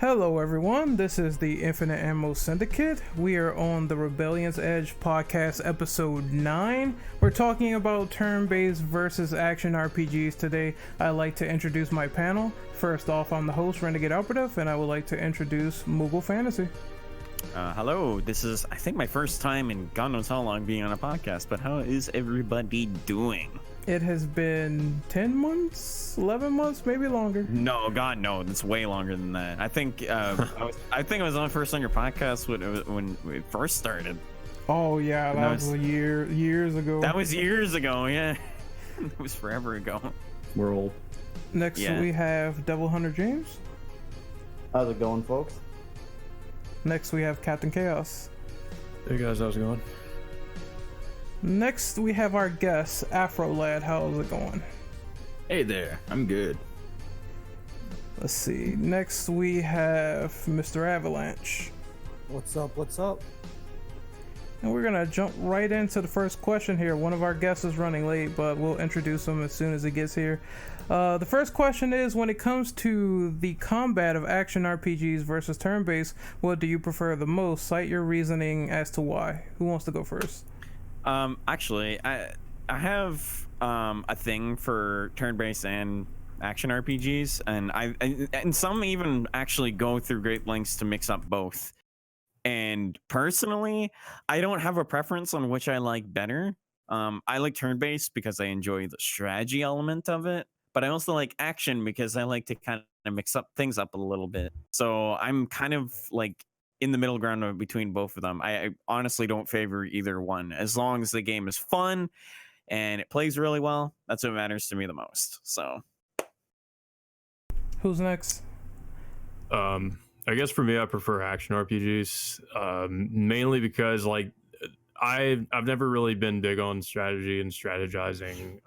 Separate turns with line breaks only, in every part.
Hello, everyone. This is the Infinite Ammo Syndicate. We are on the Rebellion's Edge podcast, episode 9. We're talking about turn-based versus action RPGs today. I'd like to introduce my panel. First off, I'm the host, Renegade Operative, and I would like to introduce Moogle Fantasy.
Hello, this is, I think, my first time in God knows how long being on a podcast, but how is everybody doing?
It has been 10 months, 11 months, maybe longer.
No, God, no, it's way longer than that. I think I was on first on your podcast when it first started.
Oh yeah, that was years ago.
That was years ago, yeah. It was forever ago.
We're old.
Next we have Devil Hunter James.
How's it going, folks?
Next we have Captain Chaos.
Hey guys, how's it going?
Next we have our guest, Afro Lad. How's it going?
Hey there, I'm good.
Let's see. Next we have Mr. Avalanche.
What's up? What's up?
And we're gonna jump right into the first question here. One of our guests is running late, but we'll introduce him as soon as he gets here. The first question is, when it comes to the combat of action RPGs versus turn-based, what do you prefer the most? Cite your reasoning as to why. Who wants to go first?
Actually, I have a thing for turn-based and action RPGs, and some even actually go through great lengths to mix up both. And personally, I don't have a preference on which I like better. I like turn-based because I enjoy the strategy element of it, but I also like action because I like to kind of mix up things up a little bit. So I'm kind of like in the middle ground between both of them. I honestly don't favor either one. As long as the game is fun and it plays really well, that's what matters to me the most. So,
who's next?
I guess for me, I prefer action RPGs, mainly because like I've never really been big on strategy and strategizing.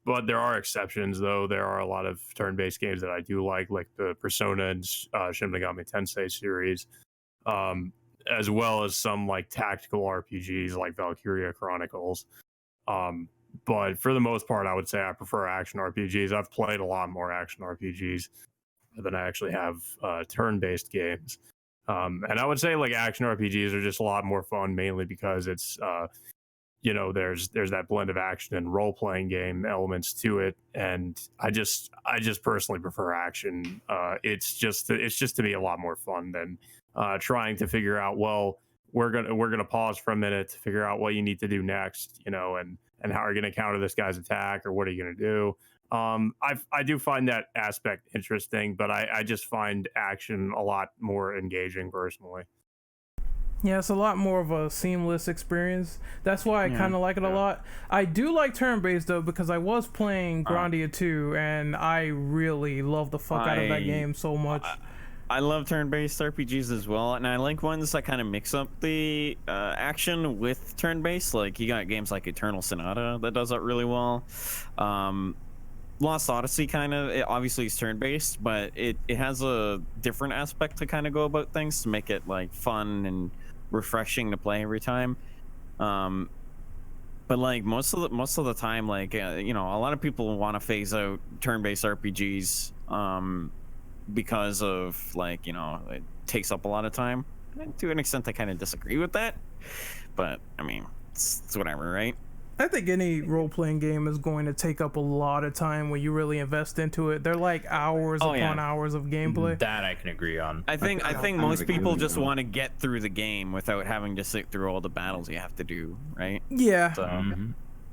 But there are exceptions, though. There are a lot of turn-based games that I do like the Persona and Shin Megami Tensei series. As well as some like tactical RPGs like Valkyria Chronicles. But for the most part, I would say I prefer action RPGs. I've played a lot more action RPGs than I actually have turn-based games. And I would say like action RPGs are just a lot more fun, mainly because it's there's that blend of action and role-playing game elements to it, and I just personally prefer action. It's just to me a lot more fun than trying to figure out, well, we're gonna pause for a minute to figure out what you need to do next, and how are you gonna counter this guy's attack, or what are you gonna do. I do find that aspect interesting, but I just find action a lot more engaging personally.
Yeah, it's a lot more of a seamless experience. That's why I kind of like it a lot. I do like turn-based, though, because I was playing Grandia 2, and I really love the fuck out of that game so much.
I love turn-based RPGs as well, and I like ones that kind of mix up the action with turn-based. Like, you got games like Eternal Sonata that does that really well. Lost Odyssey obviously is turn-based, but it has a different aspect to kind of go about things to make it like fun and refreshing to play every time. But like most of the time, like a lot of people want to phase out turn-based RPGs because of like it takes up a lot of time. And to an extent, I kind of disagree with that, but I mean it's whatever, right?
I think any role-playing game is going to take up a lot of time when you really invest into it. They're like hours upon hours of gameplay.
That I can agree on.
I think most people just want to get through the game without having to sit through all the battles you have to do, right?
Yeah.
So,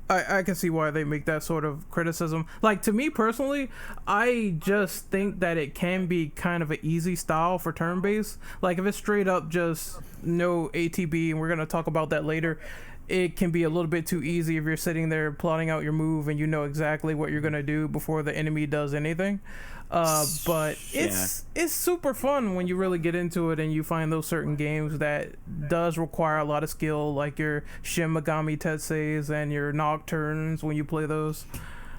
I can see why they make that sort of criticism. Like, to me personally, I just think that it can be kind of an easy style for turn-based. Like, if it's straight up just no ATB, and we're going to talk about that later, it can be a little bit too easy if you're sitting there plotting out your move and you know exactly what you're going to do before the enemy does anything. But it's super fun when you really get into it and you find those certain games that does require a lot of skill, like your Shin Megami Tenseis and your Nocturnes when you play those.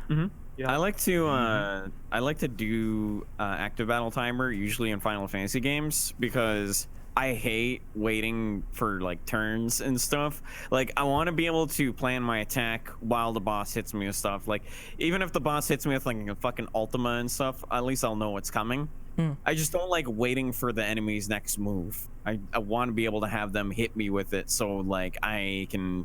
Mm-hmm. Yeah. I like to do active battle timer usually in Final Fantasy games because I hate waiting for like turns and stuff. Like, I want to be able to plan my attack while the boss hits me with stuff. Like, even if the boss hits me with like a fucking Ultima and stuff, at least I'll know what's coming. I just don't like waiting for the enemy's next move. I want to be able to have them hit me with it, so like I can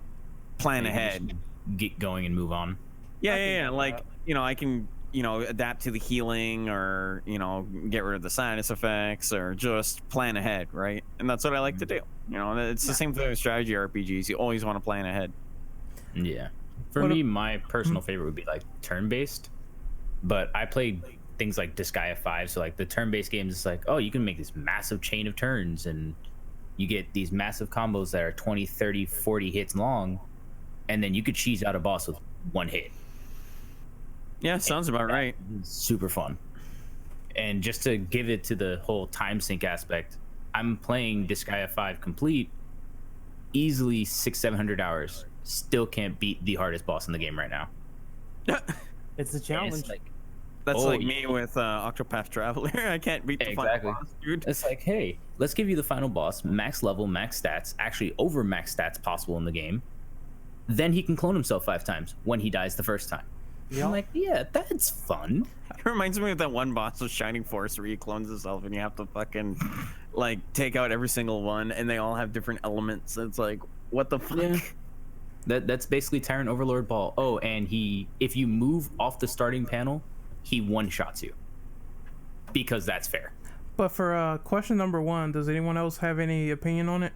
plan
And you
ahead.
just get going and move on.
Yeah. Like, I can, adapt to the healing, or, get rid of the sinus effects, or just plan ahead, right? And that's what I like to do. It's the same thing with strategy RPGs. You always want to plan ahead.
Yeah. For
What
me, my personal favorite would be like turn-based, but I played things like Disgaea 5, so like the turn-based games, it's like, oh, you can make this massive chain of turns and you get these massive combos that are 20, 30, 40 hits long, and then you could cheese out a boss with one hit.
Yeah, sounds about right.
Super fun. And just to give it to the whole time sink aspect, I'm playing Disgaea 5 complete, easily 600-700 hours. Still can't beat the hardest boss in the game right now.
It's a
And
challenge.
it's like,
That's
Oh,
like me with Octopath Traveler. I can't beat the
Exactly.
final boss, dude.
it's like, hey, let's give you the final boss, max level, max stats, actually over max stats possible in the game. Then he can clone himself 5 times when he dies the first time.
Yep.
I'm like, yeah, that's fun.
It reminds me of that one boss with Shining Force where he clones himself and you have to fucking like take out every single one, and they all have different elements. It's like, what the fuck?
Yeah. That's basically Tyrant Overlord Ball. Oh, and if you move off the starting panel, he one-shots you. Because that's fair.
But for question number 1, does anyone else have any opinion on it?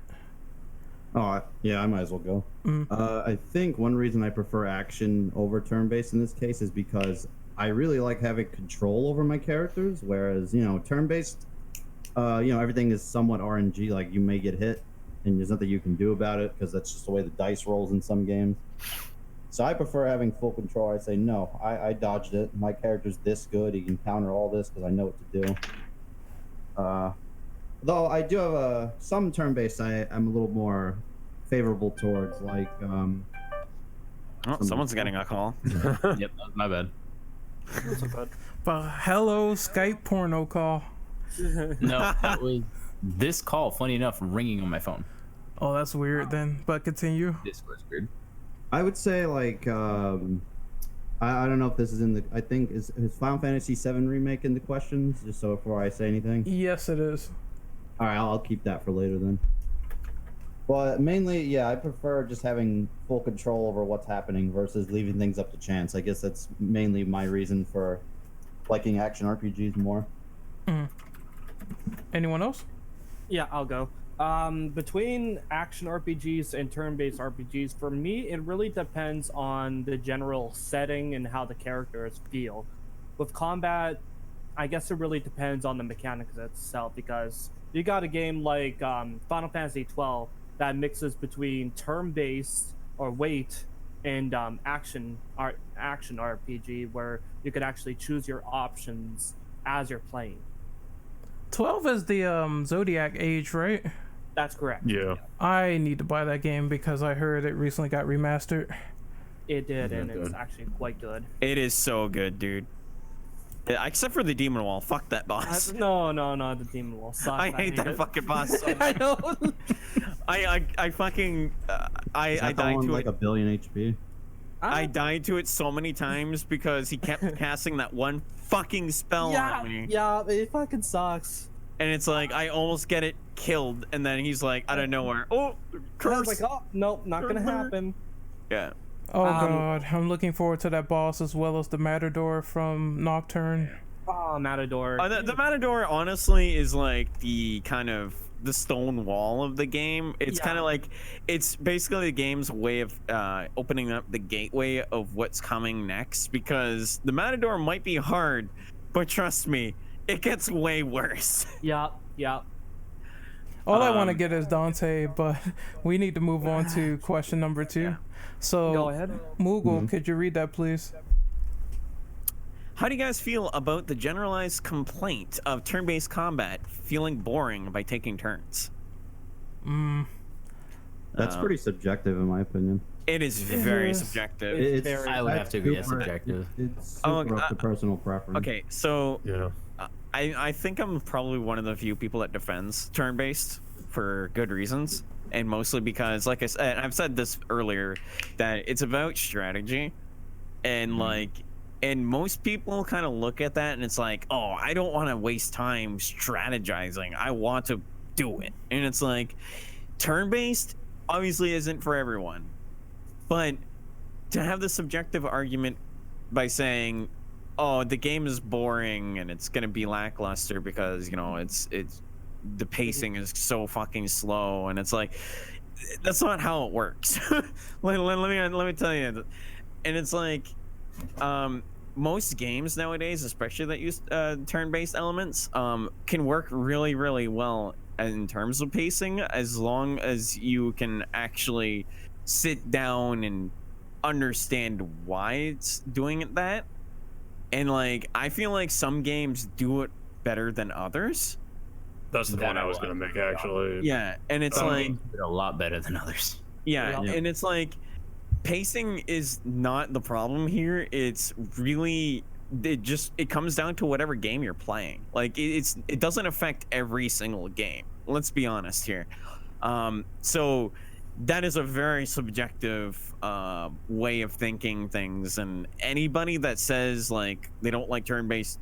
Yeah, I might as well go. I think one reason I prefer action over turn-based in this case is because I really like having control over my characters, whereas, turn-based, everything is somewhat RNG, like you may get hit, and there's nothing you can do about it, because that's just the way the dice rolls in some games. So I prefer having full control. I say, no, I dodged it. My character's this good. He can counter all this because I know what to do. Though I do have some turn-based I'm a little more favorable towards, like...
Oh, someone's getting a call.
Yep, that was my bad.
But hello, Skype porno call.
No, that was this call, funny enough, ringing on my phone.
Oh, that's weird then. But continue.
This was weird.
I would say, like, I don't know if this is in the... I think, is Final Fantasy VII Remake in the questions? Just so before I say anything.
Yes, it is.
All right, I'll keep that for later then. But mainly, yeah, I prefer just having full control over what's happening versus leaving things up to chance. I guess that's mainly my reason for liking action RPGs more.
Anyone else?
Yeah, I'll go. Between action RPGs and turn-based RPGs, for me, it really depends on the general setting and how the characters feel. With combat, I guess it really depends on the mechanics itself, because you got a game like Final Fantasy 12 that mixes between turn-based or wait and action RPG, where you could actually choose your options as you're playing.
12 is the Zodiac Age, right?
That's correct.
Yeah.
I need to buy that game because I heard it recently got remastered.
It did, and
good.
it's actually quite good.
It is so good, dude. Except for the demon wall. Fuck that boss.
No, the demon wall sucks.
I hate that
it.
fucking boss so
I
much.
know.
I fucking I
That
died
one
to
like
it.
a billion HP.
I died to it so many times because he kept casting that one fucking spell on me.
Yeah, it fucking sucks.
And it's like I almost get it killed, and then he's like out of nowhere, oh,
I
curse.
was like, oh, nope, not gonna happen.
Yeah.
Oh
Um,
god, I'm looking forward to that boss as well as the Matador from Nocturne.
Oh, Matador.
The Matador honestly is like the kind of the stone wall of the game. It's
Yeah.
kind of like it's basically the game's way of opening up the gateway of what's coming next, because the Matador might be hard, but trust me, it gets way worse.
Yep.
All I want to get is Dante, but we need to move on to question number 2. So,
Go ahead.
Moogle, could you read that, please?
How do you guys feel about the generalized complaint of turn-based combat feeling boring by taking turns?
That's pretty subjective in my opinion.
It is very
is.
subjective.
It's very-
I would have to agree, it's
super-
subjective.
It's
Oh,
super up to personal preference.
Okay, so
Yeah.
I think I'm probably one of the few people that defends turn-based for good reasons, and mostly because, like I said, I've said this earlier, that it's about strategy, and like And most people kind of look at that and it's like, oh, I don't want to waste time strategizing. I want to do it. And it's like, turn-based obviously isn't for everyone. But to have the subjective argument by saying, oh, the game is boring and it's going to be lackluster because, you know, it's the pacing is so fucking slow, and it's like, that's not how it works. let me tell you. And it's like, most games nowadays, especially that use turn-based elements, can work really, really well in terms of pacing, as long as you can actually sit down and understand why it's doing it that. And like, I feel like some games do it better than others.
That's the point I was gonna make, actually.
Yeah, and it's like
a lot better than others.
Yeah, and it's like, pacing is not the problem here. It's really, it comes down to whatever game you're playing. Like, it doesn't affect every single game. Let's be honest here. So that is a very subjective way of thinking things, and anybody that says like they don't like turn-based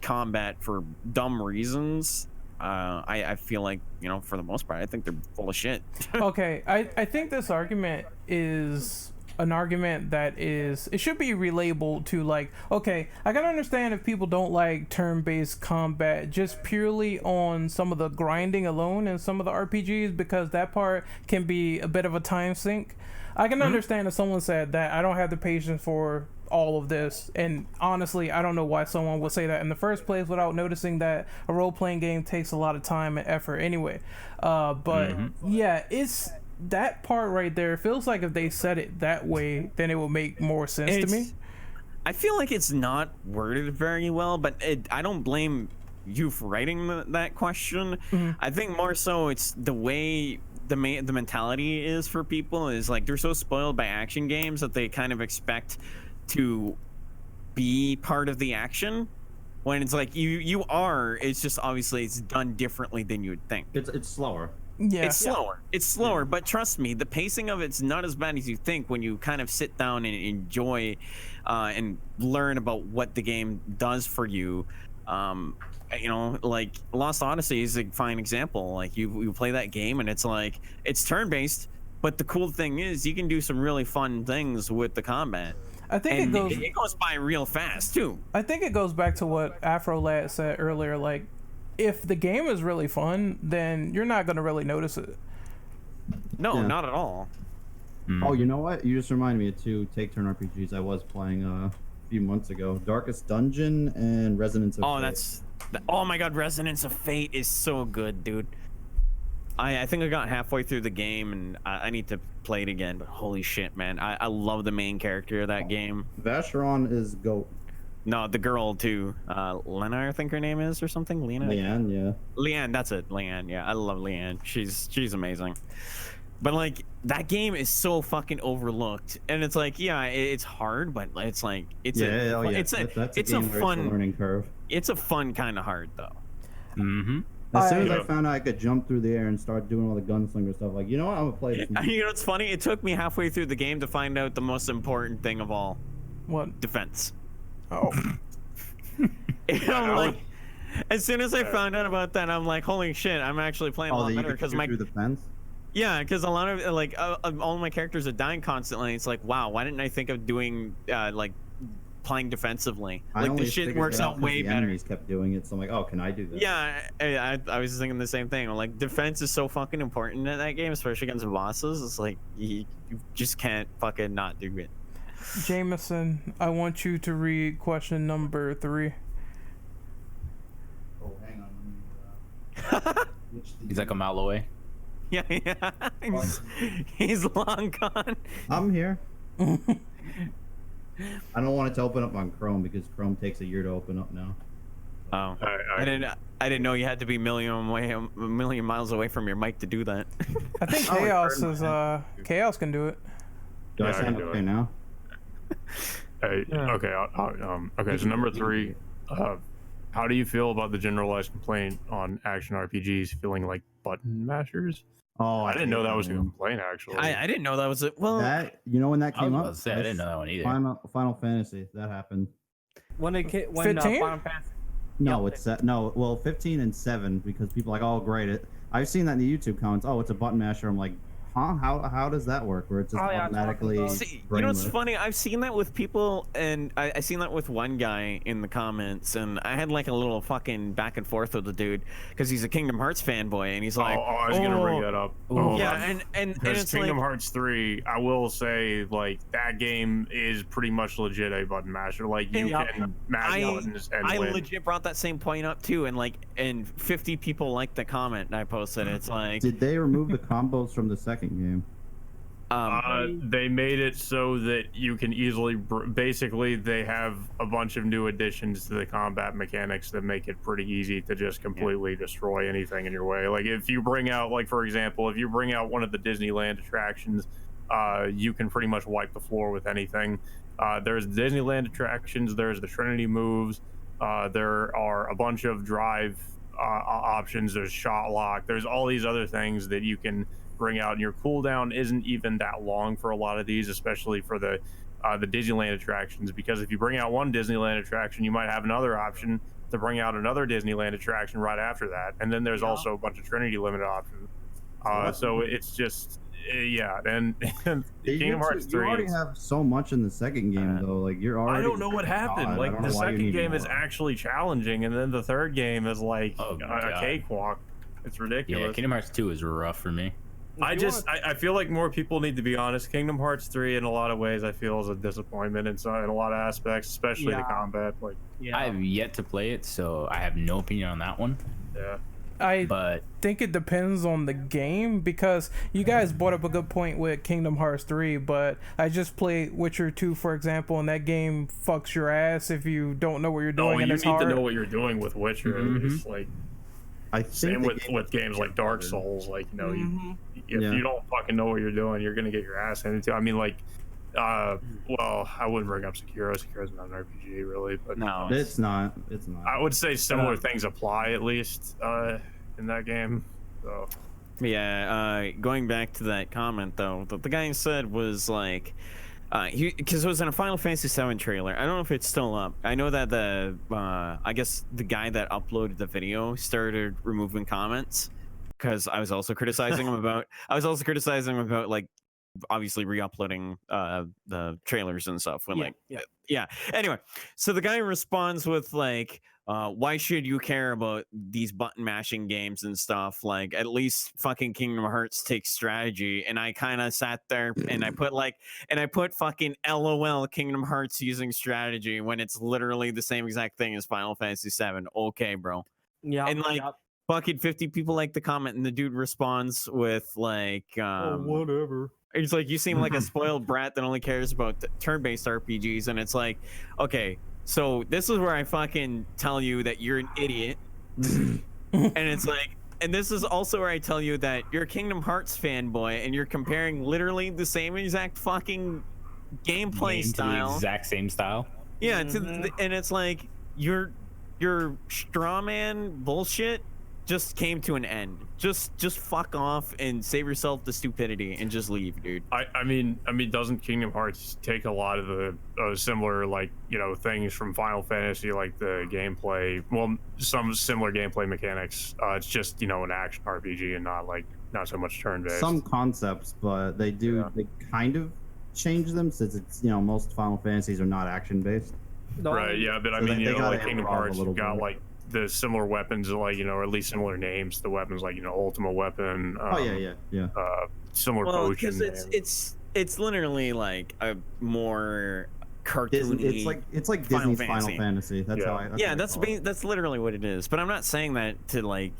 combat for dumb reasons, I feel like, you know, for the most part, I think they're full of shit.
Okay, I think this argument is an argument that it should be relabeled to, like, okay, I can understand if people don't like turn-based combat just purely on some of the grinding alone in some of the RPGs, because that part can be a bit of a time sink. I can understand if someone said that I don't have the patience for all of this, and honestly, I don't know why someone would say that in the first place without noticing that a role-playing game takes a lot of time and effort anyway. But yeah, it's that part right there. Feels like if they said it that way, then it would make more sense to me.
I feel like it's not worded very well, but I don't blame you for writing that question. I think more so it's the way the mentality is for people is like, they're so spoiled by action games that they kind of expect to be part of the action, when it's like you are, it's just obviously it's done differently than you would think.
It's slower.
Yeah,
It's slower, but trust me, the pacing of it's not as bad as you think when you kind of sit down and enjoy and learn about what the game does for you. You know, like Lost Odyssey is a fine example. Like you play that game and it's like, it's turn-based, but the cool thing is you can do some really fun things with the combat.
I think
it goes by real fast too.
I think it goes back to what Afrolad said earlier. Like, if the game is really fun, then you're not gonna really notice it.
No, not at all.
Oh, you know what? You just reminded me of two take-turn RPGs I was playing a few months ago: Darkest Dungeon and Resonance of Fate.
Oh my god, Resonance of Fate is so good, dude. I think I got halfway through the game and I need to play it again, but holy shit, man. I love the main character of that game.
Vacheron is GOAT.
No, the girl too. Lena, I think her name is, or something. Lena?
Leanne, yeah.
Leanne, that's it. Leanne, yeah. I love Leanne. She's amazing. But like, that game is so fucking overlooked, and it's like, yeah, it's hard, but it's like, it's a fun
learning curve.
It's a fun kind of hard though.
As soon as I found out I could jump through the air and start doing all the gunslinger stuff, like, you know what, I'm gonna play this.
You know what's funny? It took me halfway through the game to find out the most important thing of all.
What?
Defense.
Oh.
I'm like, as soon as I found out about that, I'm like, holy shit, I'm actually playing a lot better because
through the fence.
Yeah, because a lot of like all my characters are dying constantly. It's like, wow, why didn't I think of doing like playing defensively? Like, the shit works out way better.
Enemies kept doing it, so I'm like, oh, can I do that?
Yeah, I was thinking the same thing. Like, defense is so fucking important in that game, especially against bosses. It's like you just can't fucking not do it.
Jameson, I want you to read question number 3.
Oh, hang on.
He's like a mile away.
Yeah. He's long gone.
I'm here. I don't want it to open up on Chrome because Chrome takes a year to open up now.
Oh, I didn't know you had to be a million miles away from your mic to do that.
I think Chaos can do it.
Do I sound okay now?
Okay. Okay. So number 3, how do you feel about the generalized complaint on action RPGs feeling like button mashers?
Oh,
I didn't know that was a complaint, actually.
I didn't know that was it. Well,
that, you know when that came up?
I didn't know that one either.
Final Fantasy, that happened.
when
15?
Final Fantasy.
No,
Yep.
it's no. Well, 15 and 7 because people are like, oh, great. I've seen that in the YouTube comments. Oh, it's a button masher. I'm like, huh? How does that work? Where it just
Oh, yeah,
automatically.
talking about-
See, you know what's
brainless?
funny? I've seen that with people, and I seen that with one guy in the comments, and I had like a little fucking back and forth with the dude because he's a Kingdom Hearts fanboy, and he's like,
I was gonna bring that up.
yeah, and
Because
it's
Kingdom
like,
Hearts 3, I will say, like, that game is pretty much legit a button masher. Like, you
Yeah.
can mash buttons and
I
win.
legit brought that same point up too, and 50 people liked the comment I posted. It's like,
Did they remove the combos from the second game?
They made it so that you can easily, basically, they have a bunch of new additions to the combat mechanics that make it pretty easy to just completely destroy anything in your way. Like, if you bring out, like, for example, if you bring out one of the Disneyland attractions, you can pretty much wipe the floor with anything. There's Disneyland attractions, there's the Trinity moves, there are a bunch of drive options, there's shot lock, there's all these other things that you can bring out, and your cooldown isn't even that long for a lot of these, especially for the Disneyland attractions, because if you bring out one Disneyland attraction, you might have another option to bring out another Disneyland attraction right after that, and then there's also a bunch of Trinity limited options. So it's just and Kingdom Hearts 3
You already have so much in the second game, though. Like you're already.
I don't know what happened.
God, I
like
don't
the
know why you
second
need
game is
more.
actually challenging, and then the third game is like
Oh,
a
God.
cakewalk. It's ridiculous.
Yeah, Kingdom Hearts 2 is rough for me.
I feel like more people need to be honest. Kingdom Hearts 3 in a lot of ways I feel is a disappointment in a lot of aspects, especially the
Yeah.
combat. Like
I have yet to play it, so I have no opinion on that one.
yeah.
I
But
think it depends on the game, because you guys brought up a good point with Kingdom Hearts 3, but I just played Witcher 2, for example, and that game fucks your ass if you don't know what you're doing,
No,
and
you
it's
need
hard.
to know what you're doing with Witcher. It's like
I think
same
the
with games like Dark Souls. Like if
Yeah.
you don't fucking know what you're doing, you're gonna get your ass handed to. I mean, like, well, I wouldn't bring up Sekiro. Sekiro's not an RPG really, but
no,
It's not. It's not.
I would say similar things apply at least in that game. So
yeah. Going back to that comment though, the guy said was like, because it was in a Final Fantasy VII trailer. I don't know if it's still up. I know that I guess the guy that uploaded the video started removing comments because I was also criticizing him about. Like obviously re-uploading the trailers and stuff. When yeah. Anyway, so the guy responds with like, why should you care about these button mashing games and stuff? Like, at least fucking Kingdom Hearts takes strategy. And I kind of sat there and I put fucking LOL Kingdom Hearts using strategy when it's literally the same exact thing as Final Fantasy VII. Okay, bro.
Yeah.
And like fucking 50 people like the comment, and the dude responds with like,
whatever.
He's like, you seem like a spoiled brat that only cares about turn-based RPGs. And it's like, okay, so this is where I fucking tell you that you're an idiot. And it's like, and this is also where I tell you that you're a Kingdom Hearts fanboy and you're comparing literally the same exact fucking gameplay
to the
style.
exact same style.
Yeah, and it's like your straw man bullshit just came to an end. Just fuck off and save yourself the stupidity and just leave, dude.
I mean, doesn't Kingdom Hearts take a lot of the similar, like, things from Final Fantasy, like the gameplay? Well, some similar gameplay mechanics. It's just an action RPG and not so much turn-based.
Some concepts, but they kind of change them since it's most Final Fantasies are not action based.
Right. Yeah, but I
So
mean,
they gotta
like Kingdom
evolve a
Hearts,
little
you've got
bit.
like the similar weapons, like or at least similar names to the weapons, like Ultimate Weapon.
Yeah.
Similar potion.
Because it's literally like a more cartoony.
It's like
Final
Disney's
Fantasy.
Final Fantasy. That's how I.
That's literally what it is. But I'm not saying that to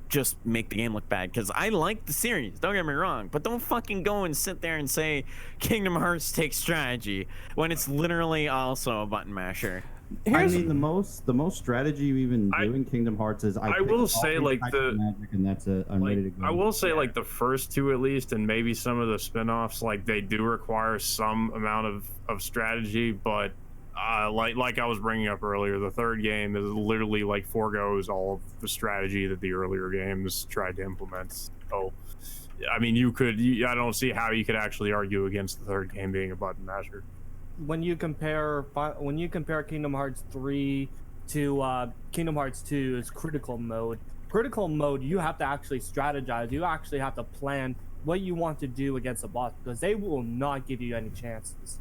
just make the game look bad, because I like the series, don't get me wrong, but don't fucking go and sit there and say Kingdom Hearts takes strategy when it's literally also a button masher.
I mean, the most strategy you even do in Kingdom Hearts is
I will say, like,
the magic, and that's it. I'm ready to go.
I will say, like, the first two at least, and maybe some of the spin-offs, like, they do require some amount of strategy, but like I was bringing up earlier, the third game is literally like foregoes all of the strategy that the earlier games tried to implement. So, I mean, I don't see how you could actually argue against the third game being a button masher.
when you compare Kingdom Hearts 3 to Kingdom Hearts 2 is critical mode. Critical mode, you have to actually strategize. You actually have to plan what you want to do against a boss because they will not give you any chances.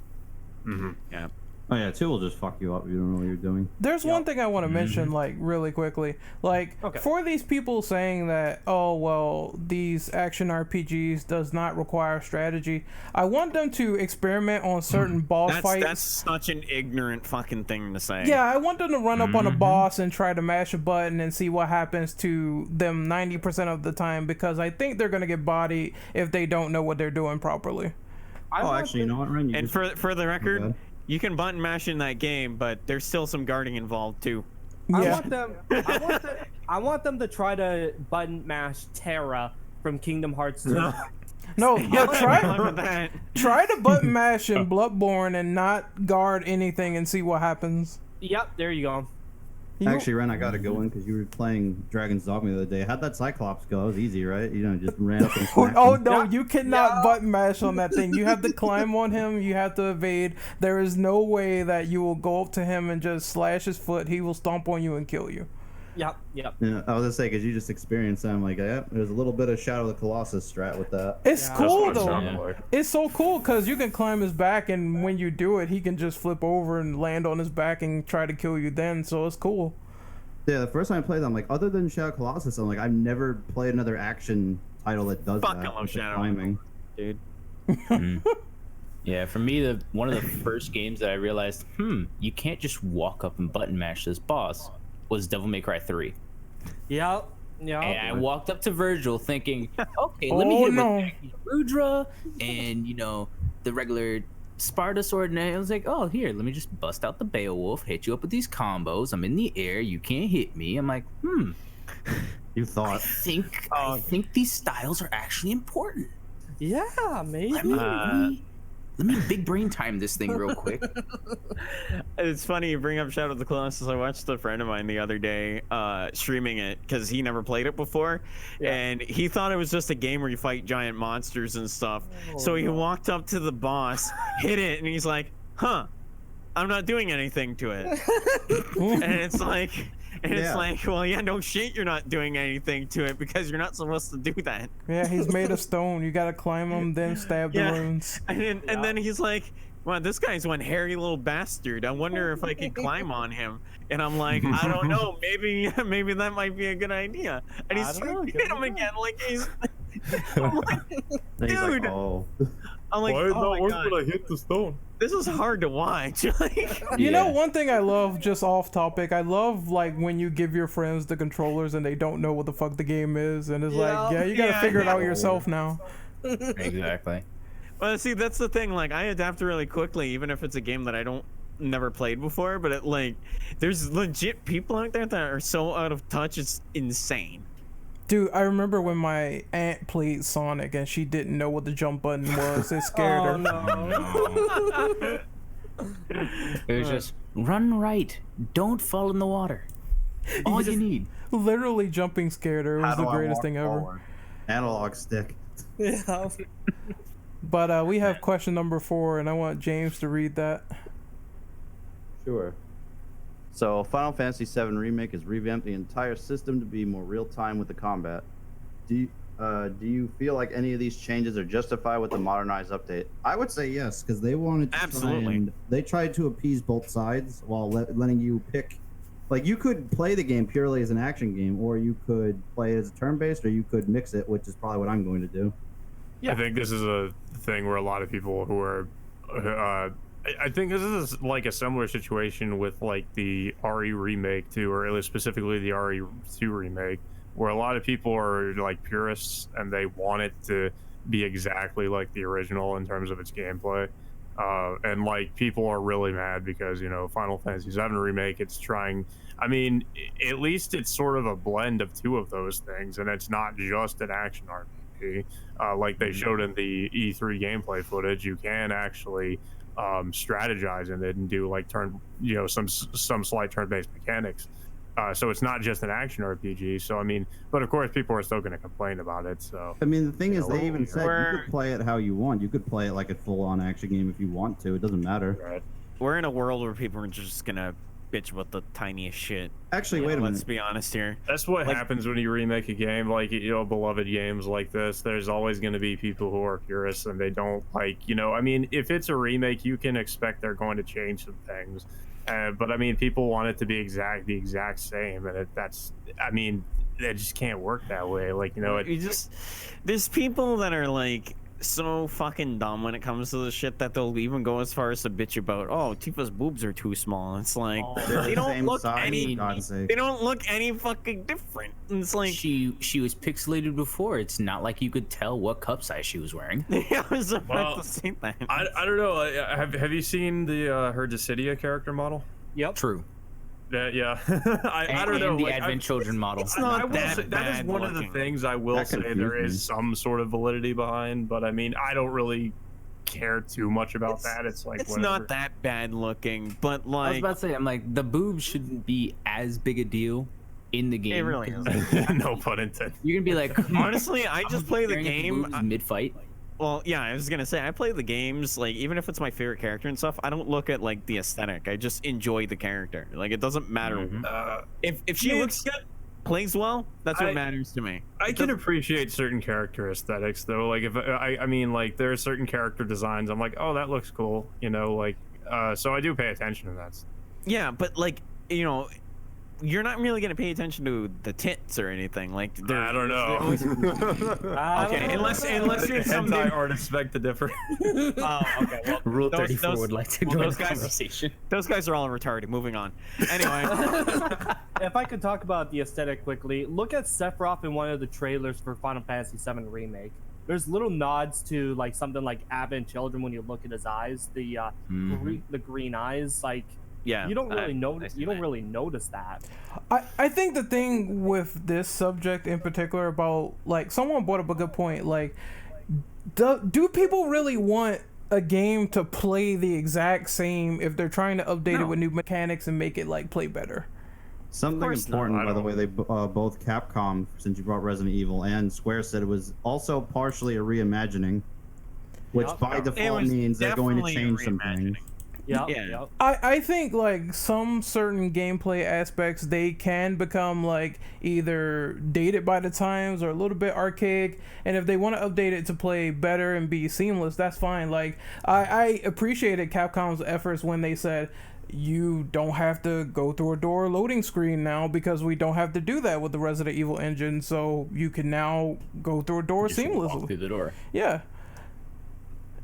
Mm-hmm. Yeah.
Oh yeah, 2 will just fuck you up. You don't know what you're doing.
There's one thing I want to mention, like, really quickly. Like, for these people saying that, oh, well, these action RPGs does not require strategy, I want them to experiment on certain boss fights.
That's such an ignorant fucking thing to say.
Yeah, I want them to run up on a boss and try to mash a button and see what happens to them 90% of the time, because I think they're going to get bodied if they don't know what they're doing properly.
Actually, you know what, Ren?
And for the record, you can button mash in that game, but there's still some guarding involved too.
Yeah.
I want them to try to button mash Terra from Kingdom Hearts 2.
No, try to button mash in Bloodborne and not guard anything and see what happens.
Yep, there you go.
Actually, Ren, I gotta go in because you were playing Dragon's Dogma the other day. How'd that Cyclops go? It was easy, right? You know, just ran up and smacked
Oh
him.
no, you cannot button mash on that thing. You have to climb on him. You have to evade. There is no way that you will go up to him and just slash his foot. He will stomp on you and kill you.
Yep.
Yeah, I was gonna say because you just experienced that. I'm like, yeah, there's a little bit of Shadow of the Colossus strat with that.
It's cool though.
Like.
It's so cool because you can climb his back, and when you do it, he can just flip over and land on his back and try to kill you. Then, so it's cool.
Yeah, the first time I played that, I'm like, other than Shadow of the Colossus, I'm like, I've never played another action title that does
Fuck,
that.
I love
with the
Shadow.
climbing.
Dude.
Yeah, for me, one of the first games that I realized, you can't just walk up and button mash this boss was Devil May Cry 3.
Yep.
And I walked up to Virgil thinking, okay, let me hit with Rudra and, you know, the regular Sparta sword. And I was like, oh, here, let me just bust out the Beowulf, hit you up with these combos. I'm in the air. You can't hit me. I'm like,
You thought.
I think these styles are actually important.
Yeah, maybe.
Let me big brain time this thing real quick.
It's funny you bring up Shadow of the Colossus. I watched a friend of mine the other day streaming it because he never played it before, and he thought it was just a game where you fight giant monsters and stuff. So he walked up to the boss, hit it, and he's like, "Huh, I'm not doing anything to it." And it's like. It's like, well, yeah, no shit, you're not doing anything to it because you're not supposed to do that.
Yeah, he's made of stone. You gotta climb him, then stab the runes.
And then he's like, wow, this guy's one hairy little bastard. I wonder if I could climb on him. And I'm like, I don't know. Maybe that might be a good idea. And he's hit him again. Like, he's... I'm like, dude. I'm like,
why is
oh
not working when I hit the stone?
This is hard to watch. Like,
you know, one thing I love, just off topic, I love like when you give your friends the controllers and they don't know what the fuck the game is, and it's like, yeah, you gotta figure it out yourself now.
Exactly.
Well, see, that's the thing. Like, I adapt really quickly, even if it's a game that I never played before. But there's legit people out there that are so out of touch. It's insane.
Dude, I remember when my aunt played Sonic and she didn't know what the jump button was. It scared her.
No. It was just run right, don't fall in the water. All you need.
Literally jumping scared her. It was the greatest thing ever.
Forward? Analog stick.
Yeah.
But we have question number 4, and I want James to read that.
Sure. So, Final Fantasy VII Remake has revamped the entire system to be more real-time with the combat. Do you feel like any of these changes are justified with the modernized update? I would say yes, because they wanted to they tried to appease both sides while letting you pick. Like, you could play the game purely as an action game, or you could play it as a turn-based, or you could mix it, which is probably what I'm going to do.
Yeah. I think this is a thing where a lot of people who are I think this is like a similar situation with like the RE remake too, or at least specifically the RE2 remake, where a lot of people are like purists and they want it to be exactly like the original in terms of its gameplay. And like people are really mad because, you know, Final Fantasy VII remake, it's trying, I mean, at least it's sort of a blend of two of those things, and it's not just an action RPG. Like they showed in the E3 gameplay footage, you can actually strategize in it and do like some slight turn-based mechanics. So it's not just an action RPG. So I mean, but of course people are still going to complain about it. So
I mean, the thing is, they even said
We're-
you could play it how you want. You could play it like a full-on action game if you want to. It doesn't matter.
right.
We're in a world where people are just gonna bitch about the tiniest shit.
Actually, wait a
Let's
minute.
be honest here.
That's what
Like-
happens when you remake a game, like, you know, beloved games like this. There's always going to be people who are purists and they don't like, you know, I mean, if it's a remake, you can expect they're going to change some things. But I mean, people want it to be the exact same, and that's, I mean, it just can't work that way. Like, you know,
There's people that are like so fucking dumb when it comes to the shit that they'll even go as far as to bitch about, oh, Tifa's boobs are too small. It's like
They're
they
the
don't
same
look
size,
any
for God's sake.
they don't look any fucking different. And it's like
She was pixelated before. It's not like you could tell what cup size she was wearing.
I was about
Well,
to say that.
I don't know. Have you seen the her Dissidia character model?
Yep.
True.
Yeah. I don't
And
know.
the
like,
Advent Children model.
It's not
I will
that
say, that
bad
is one of the
looking.
things I will
That
say there
confused me.
is some sort of validity behind, but I mean, I don't really care too much about that. It's like
It's
whatever.
not that bad looking, but
I was
like
about to say, I'm like, the boobs shouldn't be as big a deal in the game.
it really
'cause
is.
No pun intended.
You're gonna be like,
Honestly, I just play the game.
mid-fight.
Well, yeah, I was gonna say I play the games like even if it's my favorite character and stuff, I don't look at like the aesthetic. I just enjoy the character. Like it doesn't matter if she
Yeah,
looks good, plays well. That's what matters to me.
I can appreciate certain character aesthetics though. Like if I mean, like there are certain character designs. I'm like, oh, that looks cool. You know, like so I do pay attention to that.
Yeah, but like you know, you're not really gonna pay attention to the tits or anything. Like
I don't know.
Okay, unless you're some
Hentai artists beg to differ.
Oh, okay. Well,
Rule
those-
34
those-
would like to
well,
join
those
the
guys-
conversation.
those guys are all retarded. Moving on. Anyway,
If I could talk about the aesthetic quickly, look at Sephiroth in one of the trailers for Final Fantasy VII Remake. There's little nods to like something like Advent Children when you look at his eyes, the the green eyes. Like
yeah,
you don't really
I
notice.
see
You don't
that.
really notice that.
I think the thing with this subject in particular about like someone brought up a good point, like do people really want a game to play the exact same if they're trying to update it with new mechanics and make it like play better?
Something
course not.
important,
I
by the
don't-
way, they both Capcom, since you brought Resident Evil, and Square said it was also partially a reimagining, which
Yup.
by
It
default
was
means they're going to
definitely
change some
reimagining.
things.
Yeah.
Yeah.
I think like some certain gameplay aspects they can become like either dated by the times or a little bit archaic, and if they want to update it to play better and be seamless, that's fine. Like I appreciated Capcom's efforts when they said you don't have to go through a door loading screen now because we don't have to do that with the Resident Evil engine, so you can now go through a door
Just walk
seamlessly.
through the door.
Yeah.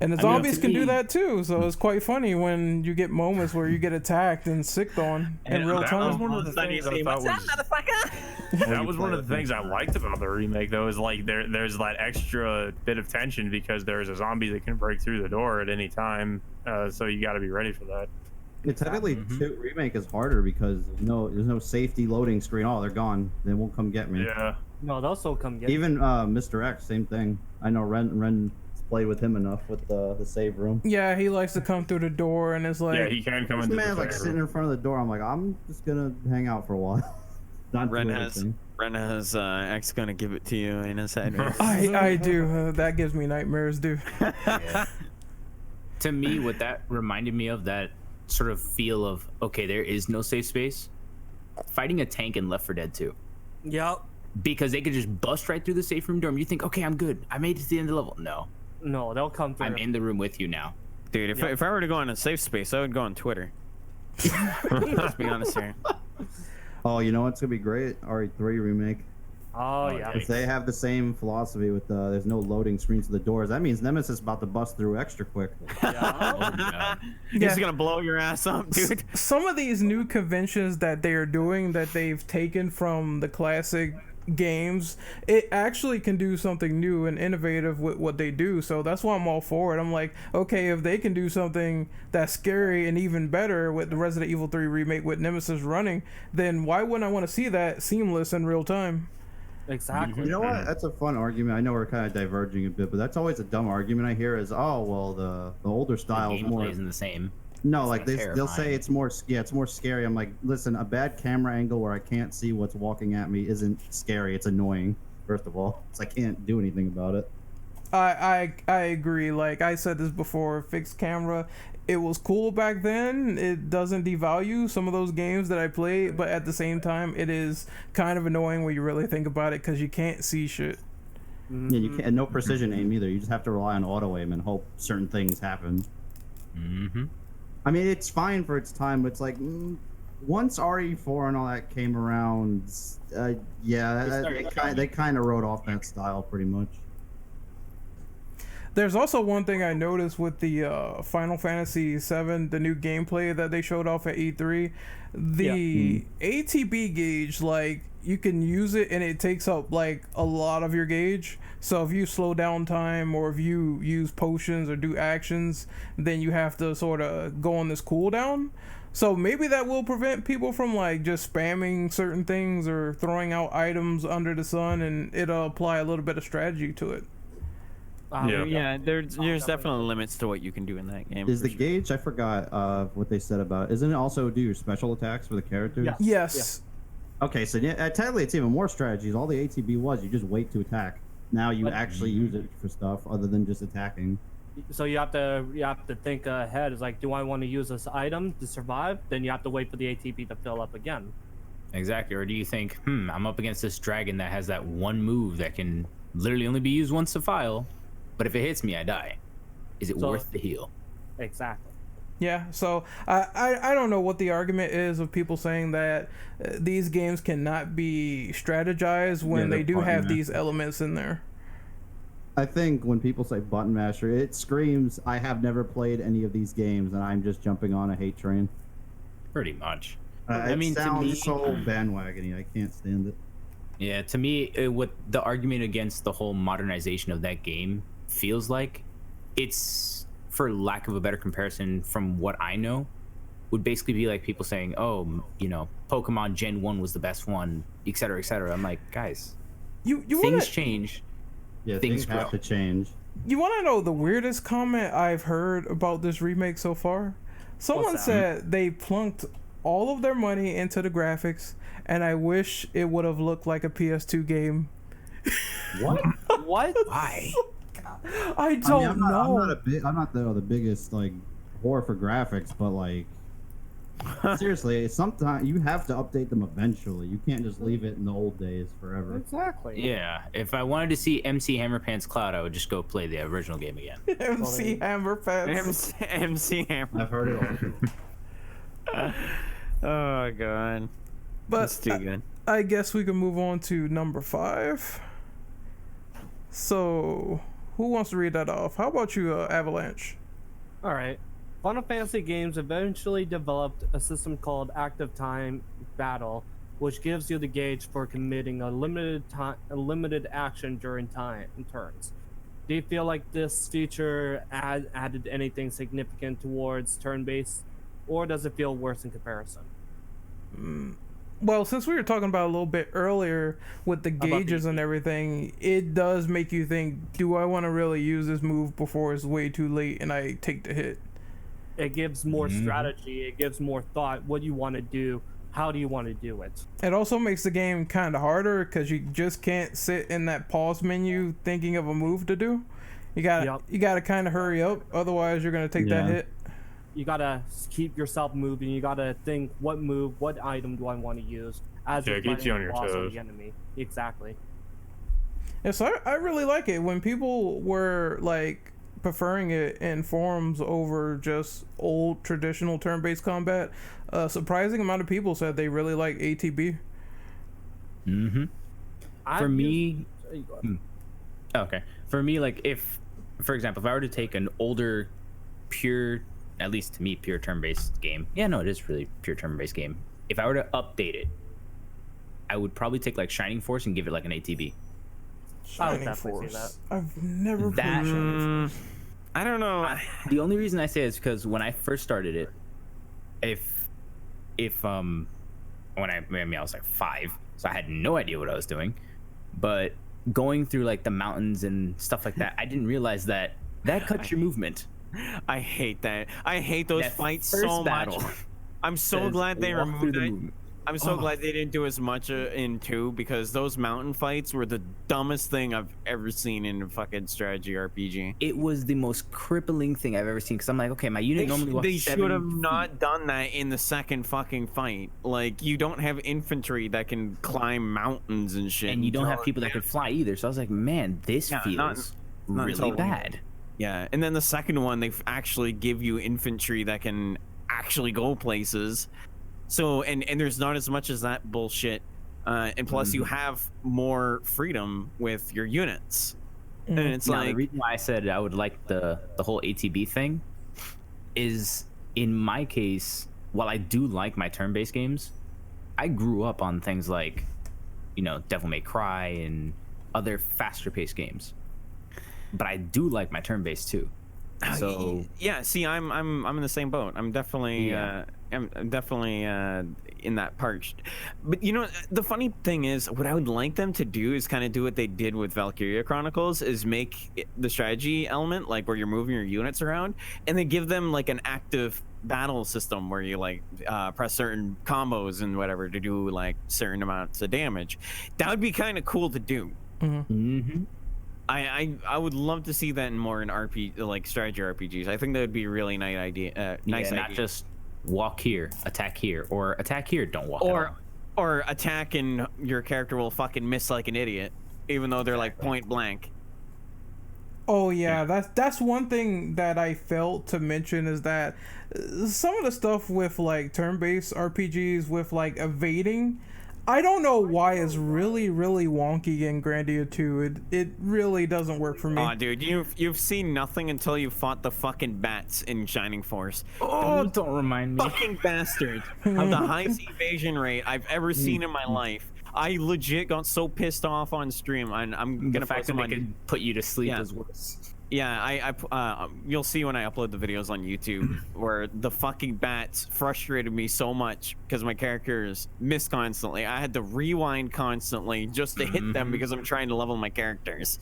And the
I mean,
zombies
to
can do
me-
that too, so it's quite funny when you get moments where you get attacked and sicked on in real
that was
time.
one of the things I thought was that was one of the things I liked about the remake though, is like there's that extra bit of tension because there's a zombie that can break through the door at any time, so you got to be ready for that.
Technically, remake is harder because there's no safety loading screen. Oh, they're gone. They won't come get me.
Yeah.
No, they'll still come get.
Even Mr. X, same thing. I know Ren played with him enough with the save room.
Yeah, he likes to come through the door and it's like,
Yeah, he can come
This
into
man's
the
like
favor.
sitting in front of the door. I'm like, I'm just gonna hang out for a while. Not
Ren
do
has
anything.
X gonna give it to you in his head.
I do. That gives me nightmares, dude.
To me, what that reminded me of, that sort of feel of, okay, there is no safe space. Fighting a tank in Left 4 Dead 2.
Yep.
Because they could just bust right through the safe room door and you think, okay, I'm good. I made it to the end of the level. No,
No, they'll come through.
I'm in the room with you now.
Dude, if I were to go on a safe space, I would go on Twitter. Let's be honest here.
Oh, you know what's gonna be great? RE3 remake.
Oh yeah.
If they have the same philosophy with there's no loading screens to the doors, that means Nemesis is about to bust through extra quick.
Yeah.
He's gonna blow your ass up, dude.
Some of these new conventions that they are doing that they've taken from the classic games, it actually can do something new and innovative with what they do, so that's why I'm all for it. I'm like, okay, if they can do something that's scary and even better with the Resident Evil 3 remake with Nemesis running, then why wouldn't I want to see that seamless in real time?
Exactly.
You know what? That's a fun argument. I know we're kind of diverging a bit, but that's always a dumb argument I hear is, oh, well, the older
The
style is more.
gameplay isn't the same.
No, like
not
they'll say
terrifying.
it's more, yeah, it's more scary. I'm like, listen, a bad camera angle where I can't see what's walking at me isn't scary. It's annoying. First of all, so I can't do anything about it.
I agree. Like I said this before, fixed camera. It was cool back then. It doesn't devalue some of those games that I played, but at the same time, it is kind of annoying when you really think about it because you can't see shit.
Yeah, you can't. And no precision aim either. You just have to rely on auto aim and hope certain things happen.
Mm-hmm.
I mean, it's fine for its time, but it's like once RE4 and all that came around, they kind of wrote off that style pretty much.
There's also one thing I noticed with the Final Fantasy VII, the new gameplay that they showed off at E3. The ATB gauge, like, you can use it and it takes up, like, a lot of your gauge. So if you slow down time or if you use potions or do actions, then you have to sort of go on this cooldown. So maybe that will prevent people from, like, just spamming certain things or throwing out items under the sun, and it'll apply a little bit of strategy to it.
Yeah, there's definitely limits to what you can do in that game.
Is the gauge? I forgot what they said about it. Isn't it also do your special attacks for the characters?
Yes.
Okay, so yeah, technically it's even more strategies. All the ATB was you just wait to attack. Now you actually use it for stuff other than just attacking.
So you have to think ahead. It's like, do I want to use this item to survive? Then you have to wait for the ATB to fill up again.
Exactly. Or do you think, I'm up against this dragon that has that one move that can literally only be used once a file, but if it hits me, I die. Is it worth the heal?
Exactly.
Yeah, so I don't know what the argument is of people saying that these games cannot be strategized when they do have these elements in there.
I think when people say button masher, it screams, I have never played any of these games and I'm just jumping on a hate train.
Pretty much.
I mean, it sounds so bandwagony. I can't stand it.
Yeah, to me, what the argument against the whole modernization of that game feels like, it's, for lack of a better comparison from what I know, would basically be like people saying, oh, Pokemon Gen 1 was the best one, et cetera, et cetera. I'm like, guys, things change.
Yeah, things have to change.
You want to know the weirdest comment I've heard about this remake so far? Someone said they plunked all of their money into the graphics, and I wish it would have looked like a PS2 game.
What?
What?
Why?
I don't know.
I'm not the biggest like whore for graphics, but like seriously, sometimes you have to update them eventually. You can't just leave it in the old days forever.
Exactly.
Yeah, if I wanted to see MC Hammerpants Cloud, I would just go play the original game again.
MC Hammerpants.
MC Hammer.
I've heard it all.
Oh god.
But
that's too good.
I guess we can move on to number 5. So, who wants to read that off? How about you, Avalanche?
All right. Final Fantasy games eventually developed a system called Active Time Battle, which gives you the gauge for committing a limited action during turns. Do you feel like this feature added anything significant towards turn-based, or does it feel worse in comparison?
Well, since we were talking about a little bit earlier with the gauges and everything, it does make you think, do I want to really use this move before it's way too late and I take the hit?
It gives more strategy. It gives more thought. What do you want to do? How do you want to do it?
It also makes the game kind of harder because you just can't sit in that pause menu thinking of a move to do. You gotta kind of hurry up, otherwise you're gonna take that hit.
You gotta keep yourself moving. You gotta think, what move, what item do I want to use as
it keeps you on your toes.
The enemy. Exactly.
Yeah, so I really like it when people were like preferring it in forums over just old traditional turn-based combat. A surprising amount of people said they really like ATB.
For me, okay. For me, like if, for example, if I were to take an older, pure, at least to me, pure turn-based game. Yeah, no, it is really pure turn-based game. If I were to update it, I would probably take like Shining Force and give it like an ATB.
Shining Force. I've never played Shining Force.
I don't know.
The only reason I say it is because when I first started it, when I was like 5, so I had no idea what I was doing, but going through like the mountains and stuff like that, I didn't realize that cuts your movement.
I hate that. I hate those
That
fights
first
so
battle
much. I'm so
says
glad they
walk through
removed
the
it.
movement.
I'm so glad they didn't do as much in 2 because those mountain fights were the dumbest thing I've ever seen in a fucking strategy RPG.
It was the most crippling thing I've ever seen because I'm like, okay, my unit normally walks
They
7
should have
feet.
not done that in the second fucking fight. Like, you don't have infantry that can climb mountains and shit.
And you don't have
throw
people that can fly either. So I was like, man, this
Yeah,
feels
not
really
totally.
bad.
Yeah, and then the second one, they actually give you infantry that can actually go places. So, and there's not as much as that bullshit. And plus, you have more freedom with your units. And it's
Now,
like,
the reason why I said I would like the whole ATB thing is, in my case, while I do like my turn-based games, I grew up on things like, Devil May Cry and other faster-paced games. But I do like my turn-based too. So
yeah, see, I'm in the same boat. I'm definitely
Yeah.
I'm definitely in that part. But the funny thing is, what I would like them to do is kind of do what they did with Valkyria Chronicles, is make the strategy element like where you're moving your units around, and then give them like an active battle system where you like press certain combos and whatever to do like certain amounts of damage. That would be kind of cool to do. I would love to see that more in like strategy RPGs. I think that would be a really nice idea. Nice idea.
not just walk here, attack here, or attack here, don't walk at all.
Or attack and your character will fucking miss like an idiot, even though they're like point blank.
Oh yeah, that's one thing that I failed to mention, is that some of the stuff with like turn-based RPGs with like evading, I don't know why it's really wonky in Grandia 2. It really doesn't work for me.
Aw, dude, you've seen nothing until you fought the fucking bats in Shining Force.
Oh, don't remind me.
Fucking bastards have the highest evasion rate I've ever seen in my life. I legit got so pissed off on stream. I'm
The
gonna
fact
post
that
them
they
on.
could put you to sleep
Yeah.
is worse.
Yeah, you'll see when I upload the videos on YouTube where the fucking bats frustrated me so much because my characters missed constantly. I had to rewind constantly just to hit them because I'm trying to level my characters.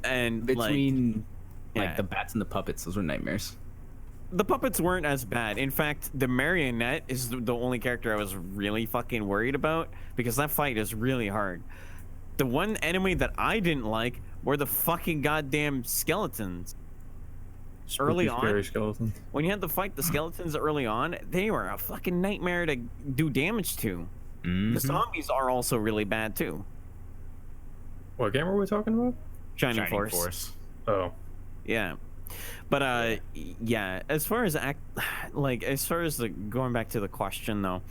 And
Between
yeah.
the bats and the puppets, those were nightmares.
The puppets weren't as bad. In fact, the marionette is the only character I was really fucking worried about because that fight is really hard. The one enemy that I didn't like were the fucking goddamn skeletons. Early on,
Scary skeleton.
when you had to fight the skeletons early on, they were a fucking nightmare to do damage to. The zombies are also really bad too.
What game are we talking about?
Shining Force.
Oh.
Yeah. But yeah, as far as going back to the question though,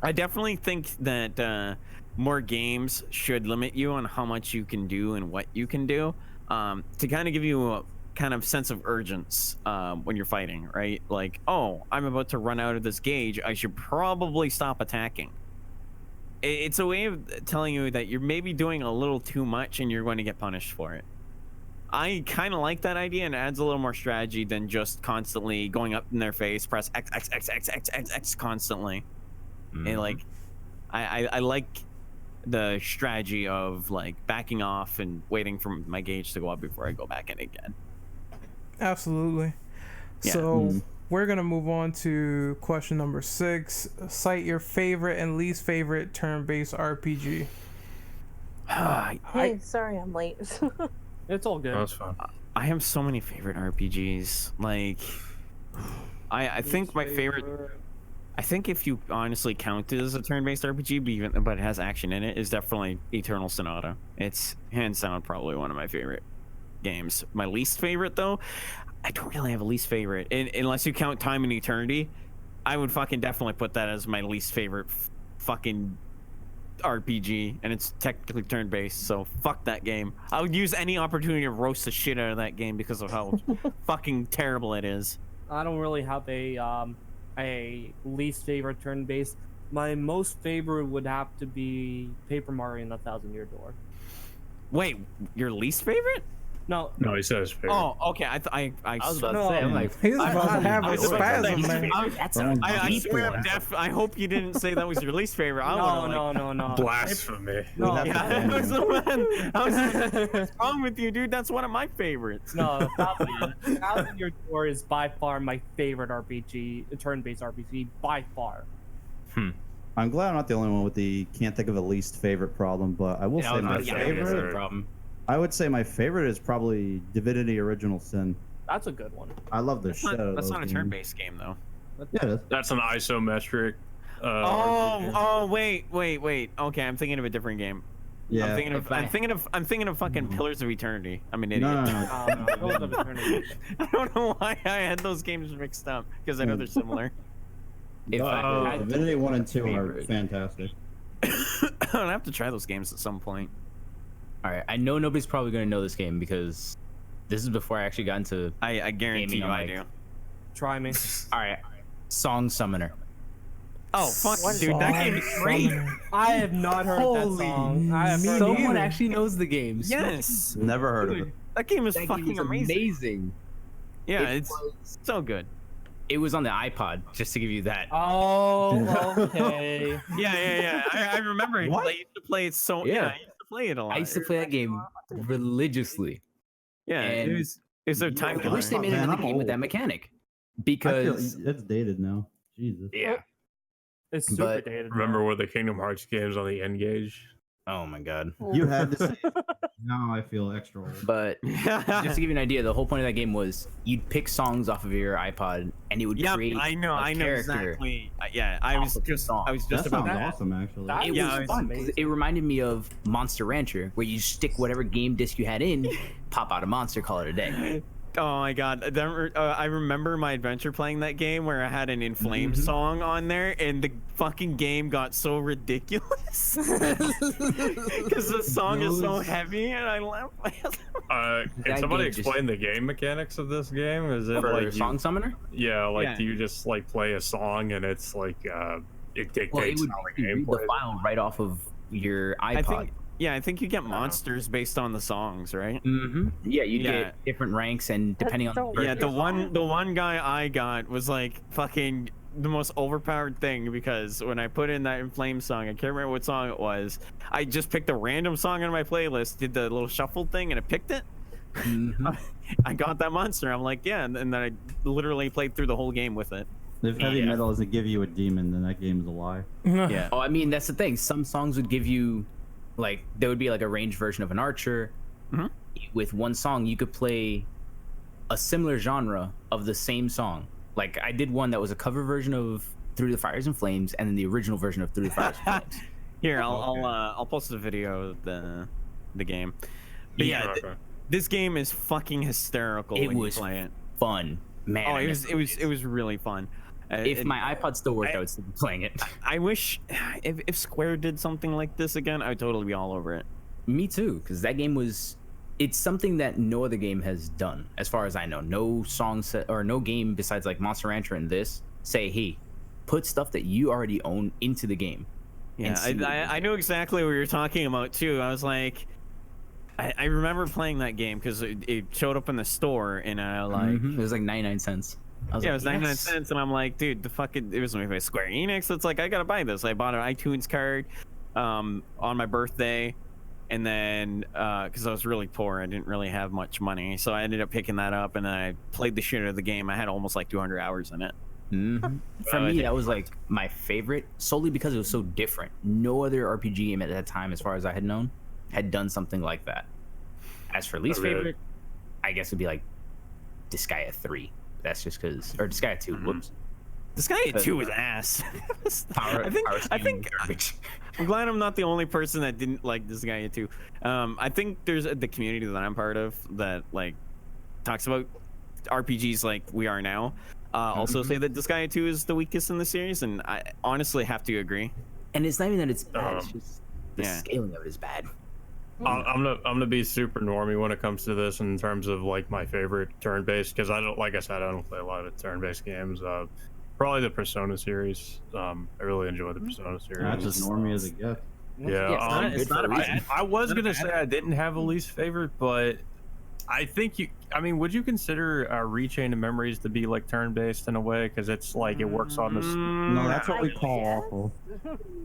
I definitely think that more games should limit you on how much you can do and what you can do, to kind of give you a kind of sense of urgency when you're fighting, right? Like, oh, I'm about to run out of this gauge, I should probably stop attacking. It's a way of telling you that you're maybe doing a little too much and you're going to get punished for it. I kind of like that idea, and it adds a little more strategy than just constantly going up in their face, press X, X, X, X, X, X, X constantly. And like, I like the strategy of like backing off and waiting for my gauge to go up before I go back in again.
Absolutely.
Yeah.
So we're gonna move on to question number 6. Cite your favorite and least favorite turn-based RPG.
Hey, sorry I'm late.
It's all good.
That's fine.
I have so many favorite RPGs. Like, I think my favorite. I think if you honestly count it as a turn-based RPG, but it has action in it, is definitely Eternal Sonata. It's hands down probably one of my favorite games. My least favorite, though, I don't really have a least favorite. Unless you count Time and Eternity, I would fucking definitely put that as my least favorite fucking RPG, and it's technically turn-based, so fuck that game. I would use any opportunity to roast the shit out of that game because of how fucking terrible it is.
I don't really have a least favorite turn-based. My most favorite would have to be Paper Mario and the Thousand Year Door.
Wait, your least favorite?
No,
No, he said his favorite.
Oh, okay. I
was about to
No,
say, I'm like,
He's
I-
about to have
I-
a spasm, man.
that's a
I
deep
swear,
one.
I hope you didn't say that was your least favorite.
no.
Blasphemy.
No,
We'd have to
Yeah,
ban
I was
you.
the one. I was like, what's wrong with you, dude? That's one of my favorites.
No, Thousand Year Door is by far my favorite RPG, turn-based RPG, by far.
I'm glad I'm not the only one with the can't think of a least favorite problem, but I will say my
Yeah, I guess that's
favorite.
the problem.
I would say my favorite is probably Divinity Original Sin.
That's a good one.
I love the shit out of
That's
those
not a
games.
turn-based game, though.
Yeah, it is.
That's an isometric.
Wait. Okay, I'm thinking of a different game.
Yeah.
I'm thinking of fucking Pillars of Eternity. I'm an idiot.
No.
Pillars of Eternity.
I don't know why I had those games mixed up because I know they're similar.
If I had to
Divinity 1 and 2 are
favorite.
fantastic.
I'll have to try those games at some point.
All right, I know nobody's probably going to know this game because this is before I actually got into.
I guarantee
Gaming
you
on
I
like-
do.
Try me.
All right, Song Summoner.
Oh fuck, dude, that game is great.
I have not heard
Holy
that song. I have heard
Someone
neither.
actually knows the game.
Yes,
Never heard of it.
that game is
That
fucking
game is amazing.
Yeah,
It
it's
was-
so good.
It was on the iPod, just to give you that.
Oh, okay.
Yeah. I remember it.
What?
I used to play it so.
Yeah.
Yeah, I used to play it a lot.
I used to play that game religiously.
Yeah,
and-
it was a time
I wish they made
Man,
another
I'm
game with
old.
that mechanic.
I feel
Because
it's dated now. Jesus.
yeah.
It's super
But
dated.
Remember with the Kingdom Hearts games on the N gauge?
Oh my god.
You had to say. Now I feel extra old.
But just to give you an idea, the whole point of that game was you'd pick songs off of your iPod and it would
Yeah,
create
I know
a character.
exactly. Yeah, I was
off of the
just
song.
about
That sounds
that.
awesome, actually.
That
It
Yeah,
was fun because it reminded me of Monster Rancher, where you stick whatever game disc you had in, pop out a monster, call it a day.
Oh my god, I remember my adventure playing that game where I had an In Flames song on there, and the fucking game got so ridiculous because the song is so heavy, and I laugh.
Can
That
somebody
game just-
explain the game mechanics of this game? Is it
For
like
Song Summoner?
yeah, like
Yeah.
do you just like play a song and it's like it dictates
Well, it would
how the
you
game
read the
plays?
file right off of your iPod.
I think you get monsters based on the songs, right?
Yeah, you
Yeah.
get different ranks and depending on the
Yeah,
birthday.
the one guy I got was like fucking the most overpowered thing because when I put in that In Flames song, I can't remember what song it was. I just picked a random song on my playlist, did the little shuffle thing, and it picked it. I got that monster. I'm like, yeah, and then I literally played through the whole game with it.
If heavy
Yeah.
metal doesn't give you a demon, then that game is a lie.
Yeah.
Oh, I mean, that's the thing. Some songs would give you, like, there would be like a ranged version of an archer.
Mhm.
With one song, you could play a similar genre of the same song. Like, I did one that was a cover version of Through the Fires and Flames, and then the original version of Through the Fires and Flames.
Here,
Okay.
I'll post a video of the game. But yeah,
Okay.
this game is fucking hysterical
It
when
was
you play it.
Fun, man.
Oh,
I
it
never-
was really fun.
If
And
my iPod still worked, I would still be playing it.
I wish if Square did something like this again, I would totally be all over it.
Me too, because that game was. It's something that no other game has done, as far as I know. No song set or no game besides like Monster Rancher and this say, "Hey, put stuff that you already own into the game."
Yeah,
and see what it
I know exactly what you're talking about too. I was like, I remember playing that game because it showed up in the store, and I like.
It was like 99 cents. I was
Yeah, it
like,
was 99
"Yes."
cents, and I'm like, dude, the fucking it was made by Square Enix. It's like I gotta buy this. I bought an iTunes card, on my birthday, and then because I was really poor, I didn't really have much money, so I ended up picking that up, and then I played the shit out of the game. I had almost like 200 hours in it.
For me, that was like my favorite solely because it was so different. No other RPG game at that time, as far as I had known, had done something like that. As for least
really?
favorite, I guess it'd be like Disgaea 3. That's just because, or Disgaea 2. Whoops.
This guy 2 was ass.
Power,
I think
power
I
scheme
think
garbage.
I'm glad I'm not the only person that didn't like this guy too. I think there's the community that I'm part of that like talks about RPGs like we are now. Also say that Disgaea 2 is the weakest in the series, and I honestly have to agree.
And it's not even that it's bad. It's just the
Yeah.
scaling of it is bad.
I'm gonna be super normie when it comes to this in terms of like my favorite turn-based because I don't, like I said, I don't play a lot of turn-based games. Probably the Persona series. I really enjoy the Persona series.
That's as normie as it gets.
Yeah,
Yeah, it's not
good for a reason.
I was gonna say I didn't have a least favorite, but I think would you consider Rechain of Memories to be like turn-based in a way? Because it's like it works on this.
No, that's what we
I
call
guess.
awful.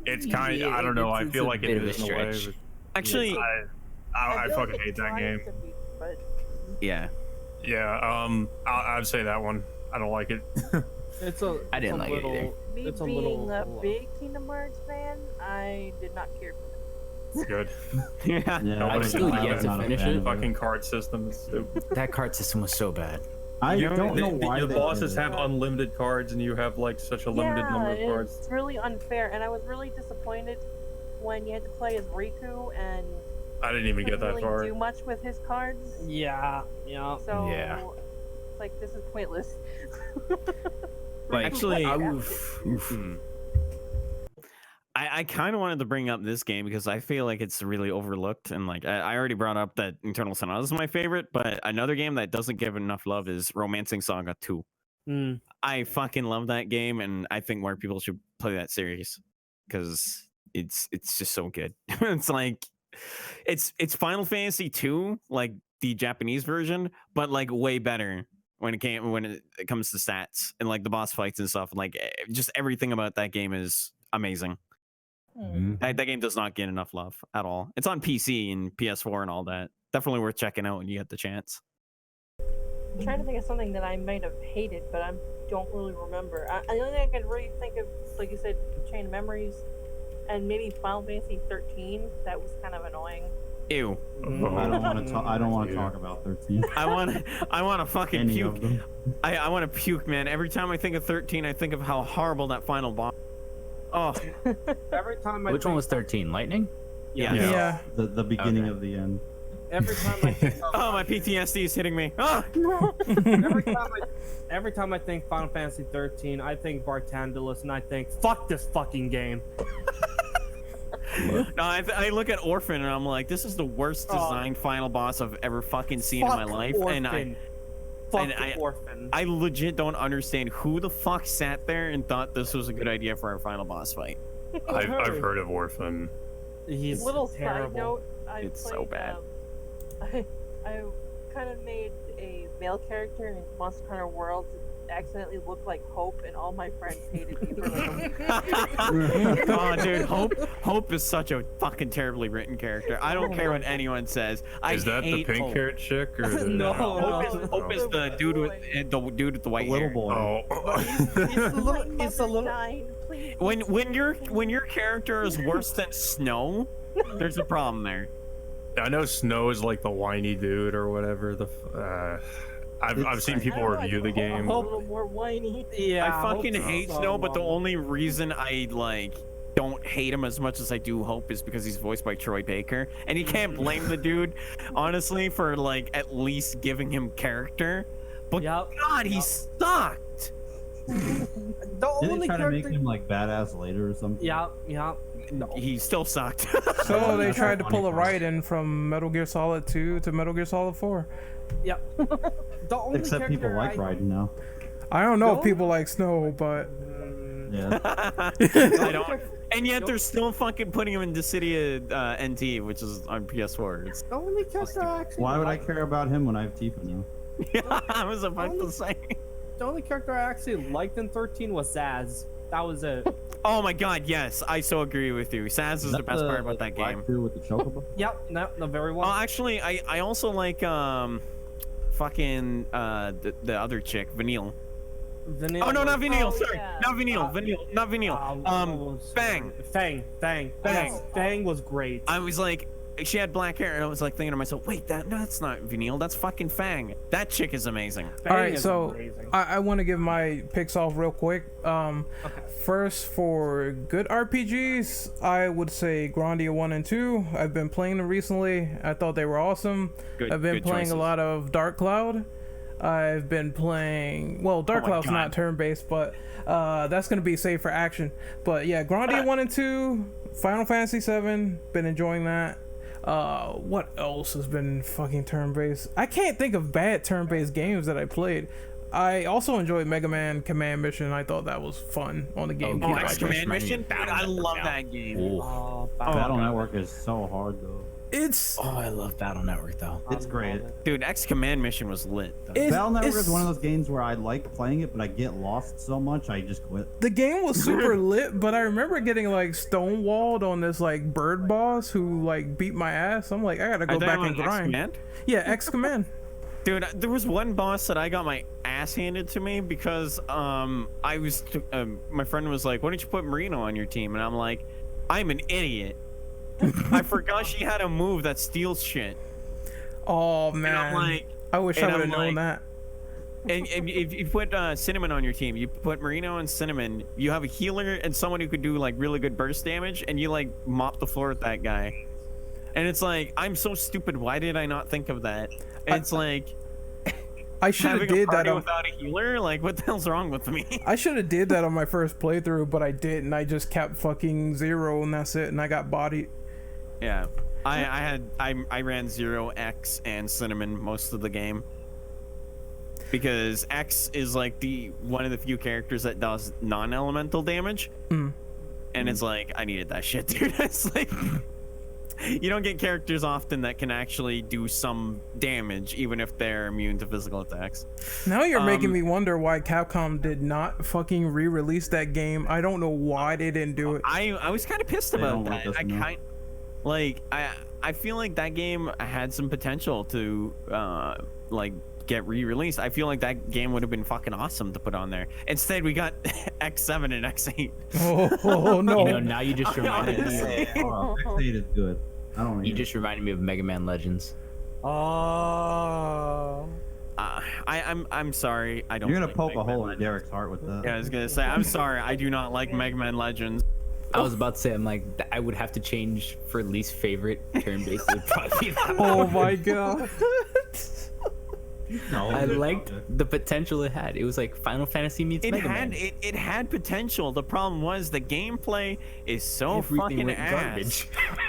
It's kind of, I don't know. I
it's
feel
a
like it
bit of a
is in a way.
stretch.
Actually,
I
feel
fucking
like it
hate that
tries
game.
to be, but
yeah.
Yeah, I'd say that one. I don't like it.
It's a.
I didn't
it's a
like it
little,
either.
me
It's a
being
little.
a big Kingdom Hearts fan, I did not care for it.
Good.
Yeah.
Yeah,
I've still yet to finish it.
Fucking card system is stupid.
That card system was so bad.
I don't know why
the
they
bosses
did it.
have unlimited cards, and you have like such a limited number of cards.
It's really unfair, and I was really disappointed when you had to play as Riku and
I didn't even get
couldn't
that
really
far.
do much with his cards.
Yeah.
So
Yeah.
it's like this is pointless.
Like,
Actually,
oof.
I kind of wanted to bring up this game because I feel like it's really overlooked, and like I already brought up that Eternal Sonata is my favorite, but another game that doesn't get enough love is Romancing Saga 2.
Mm.
I fucking love that game, and I think more people should play that series because it's just so good. It's like it's Final Fantasy 2, like the Japanese version, but like way better when it comes to stats and like the boss fights and stuff. Like just everything about that game is amazing. That game does not get enough love at all. It's on PC and PS4 and all that. Definitely worth checking out when you get the chance.
I'm trying to think of something that I might have hated, but I don't really remember. The only thing I could really think of, like you said, Chain of Memories, and maybe Final Fantasy 13. That was kind of annoying.
Ew.
I don't want to talk. I don't want to talk about 13.
I want to fucking
Any
puke.
of them.
I want to puke, man. Every time I think of 13, I think of how horrible that final boss. Oh,
Every time I
Which one was 13? Lightning?
yeah.
Yeah.
The beginning
Okay.
of the end.
Every time I think of,
Oh, my PTSD is hitting me. Ah!
every time I think Final Fantasy 13, I think Bartandalus, and I think, fuck this fucking game.
No, I look at Orphan and I'm like, this is the worst designed final boss I've ever fucking seen in my life.
Orphan. Fuck
and I-
Orphan.
I legit don't understand who the fuck sat there and thought this was a good idea for our final boss fight.
I've heard of Orphan.
He's
Little
terrible.
side note, I
It's
played,
so bad.
I kind of made a male character in Monster Hunter World accidentally look like Hope, and all my friends hated me for like a week.
Oh, dude, Hope is such a fucking terribly written character. I don't care what anyone says. I
Is that the
hate
pink
Hope.
haired chick or the
No.
Hope is the dude with the white
Little
hair.
boy.
Oh.
He's a little.
Dying, please.
When your character is worse than Snow, there's a problem there.
I know Snow is like the whiny dude or whatever. I've seen people review the game.
A little more whiny.
Yeah,
I fucking
Hope's
hate
so
Snow, but the
long.
only reason I like don't hate him as much as I do Hope is because he's voiced by Troy Baker, and you can't blame the dude, honestly, for like at least giving him character. But
Yep.
God, he sucked.
The
Didn't
only
they try to make
character.
him like badass later or something?
Yeah. No.
He still sucked.
So they
That's
tried to
funny
pull a
part.
Raiden from Metal Gear Solid 2 to Metal Gear Solid 4.
Yeah. The only
Except people
character
like Raiden now.
I don't know
No.
if people like Snow, but
Yeah.
I don't. And yet they're still fucking putting him in Dissidia NT, which is on PS4. It's,
The only character I actually.
Why would I
liked-
care about him when I have Tifa now?
yeah, I was about to say.
The only character I actually liked in 13 was Zaz. That was it.
Oh my God, yes, I so agree with you. Saz is the best part about that
black
game.
dude with the chocobo?
Yep. No, the very
Oh,
one.
actually, I also like fucking the other chick, Vanille.
Vanilla
Oh no, not
was-
Vanille.
Oh,
Sorry,
yeah.
not Vanille. Not Vanille. Fang.
Fang. Fang was great.
I was like, she had black hair, and I was like thinking to myself, wait, that's not Vanille. That's fucking Fang. That chick is amazing.
Fang
all right.
is
So
amazing.
I want to give my picks off real quick. First, for good RPGs, I would say Grandia 1 and 2. I've been playing them recently. I thought they were awesome.
Good-
I've been
good
playing
choices.
a lot of Dark Cloud. I've been playing, well, Dark
Oh my
Cloud's
God.
not turn-based, but that's going to be safe for action. But yeah, Grandia 1 and 2, Final Fantasy 7, been enjoying that. What else has been fucking turn-based? I can't think of bad turn-based games that I played. I also enjoyed Mega Man Command Mission. I thought that was fun on the game.
Oh,
X Command
Right.
Mission? Dude, I love that game.
Ooh.
Oh,
Battle Network is so hard though.
It's
Oh, I love Battle Network though.
It's great.
Dude, X Command Mission was lit. Though.
Battle Network
it's-
is one of those games where I like playing it, but I get lost so much I just quit.
the game was super lit, but I remember getting like stonewalled on this like bird boss who like beat my ass. I'm like, I gotta go back and grind.
X-Command?
Yeah, X Command.
Dude, there was one boss that I got my ass handed to me because I was my friend was like, "Why don't you put Marino on your team?" And I'm like, "I'm an idiot. I forgot she had a move that steals shit."
Oh
And
man,
I'm like,
I wish I
and
would have
I'm
known
like-
that.
and if you put Cinnamon on your team, you put Marino and Cinnamon, you have a healer and someone who could do like really good burst damage, and you like mop the floor with that guy. And it's like, I'm so stupid. Why did I not think of that? It's like
I should have
having a
did that
party
on.
without a healer. Like, what the hell's wrong with me?
I should have did that on my first playthrough, but I didn't. I just kept fucking 0 and that's it, and I got bodied.
Yeah, I ran 0X and Cinnamon most of the game because X is like one of the few characters that does non-elemental damage, and it's like I needed that shit, dude. It's like you don't get characters often that can actually do some damage, even if they're immune to physical attacks.
Now you're making me wonder why Capcom did not fucking re-release that game. I don't know why they didn't do it.
I was kind of pissed about
don't let
that.
us know.
I feel like that game had some potential to like get re-released. I feel like that game would have been fucking awesome to put on there. Instead, we got X7 and X8.
Oh no!
You know, now you just reminded me.
Oh, X8 is good. I don't.
You just reminded me of Mega Man Legends.
Oh.
I'm sorry. I don't.
You're gonna
like
poke
Mega
a
Man
hole in
Legends.
Derek's heart with that.
Yeah, I was gonna say I'm sorry. I do not like Mega Man Legends.
I was about to say, I'm like, I would have to change for least favorite turn-based. It would probably be that
Oh
one.
my god!
No,
I
it's
liked
okay.
the potential it had. It was like Final Fantasy meets Mega Man.
It had potential. The problem was the gameplay is so
Everything
fucking
went
ass.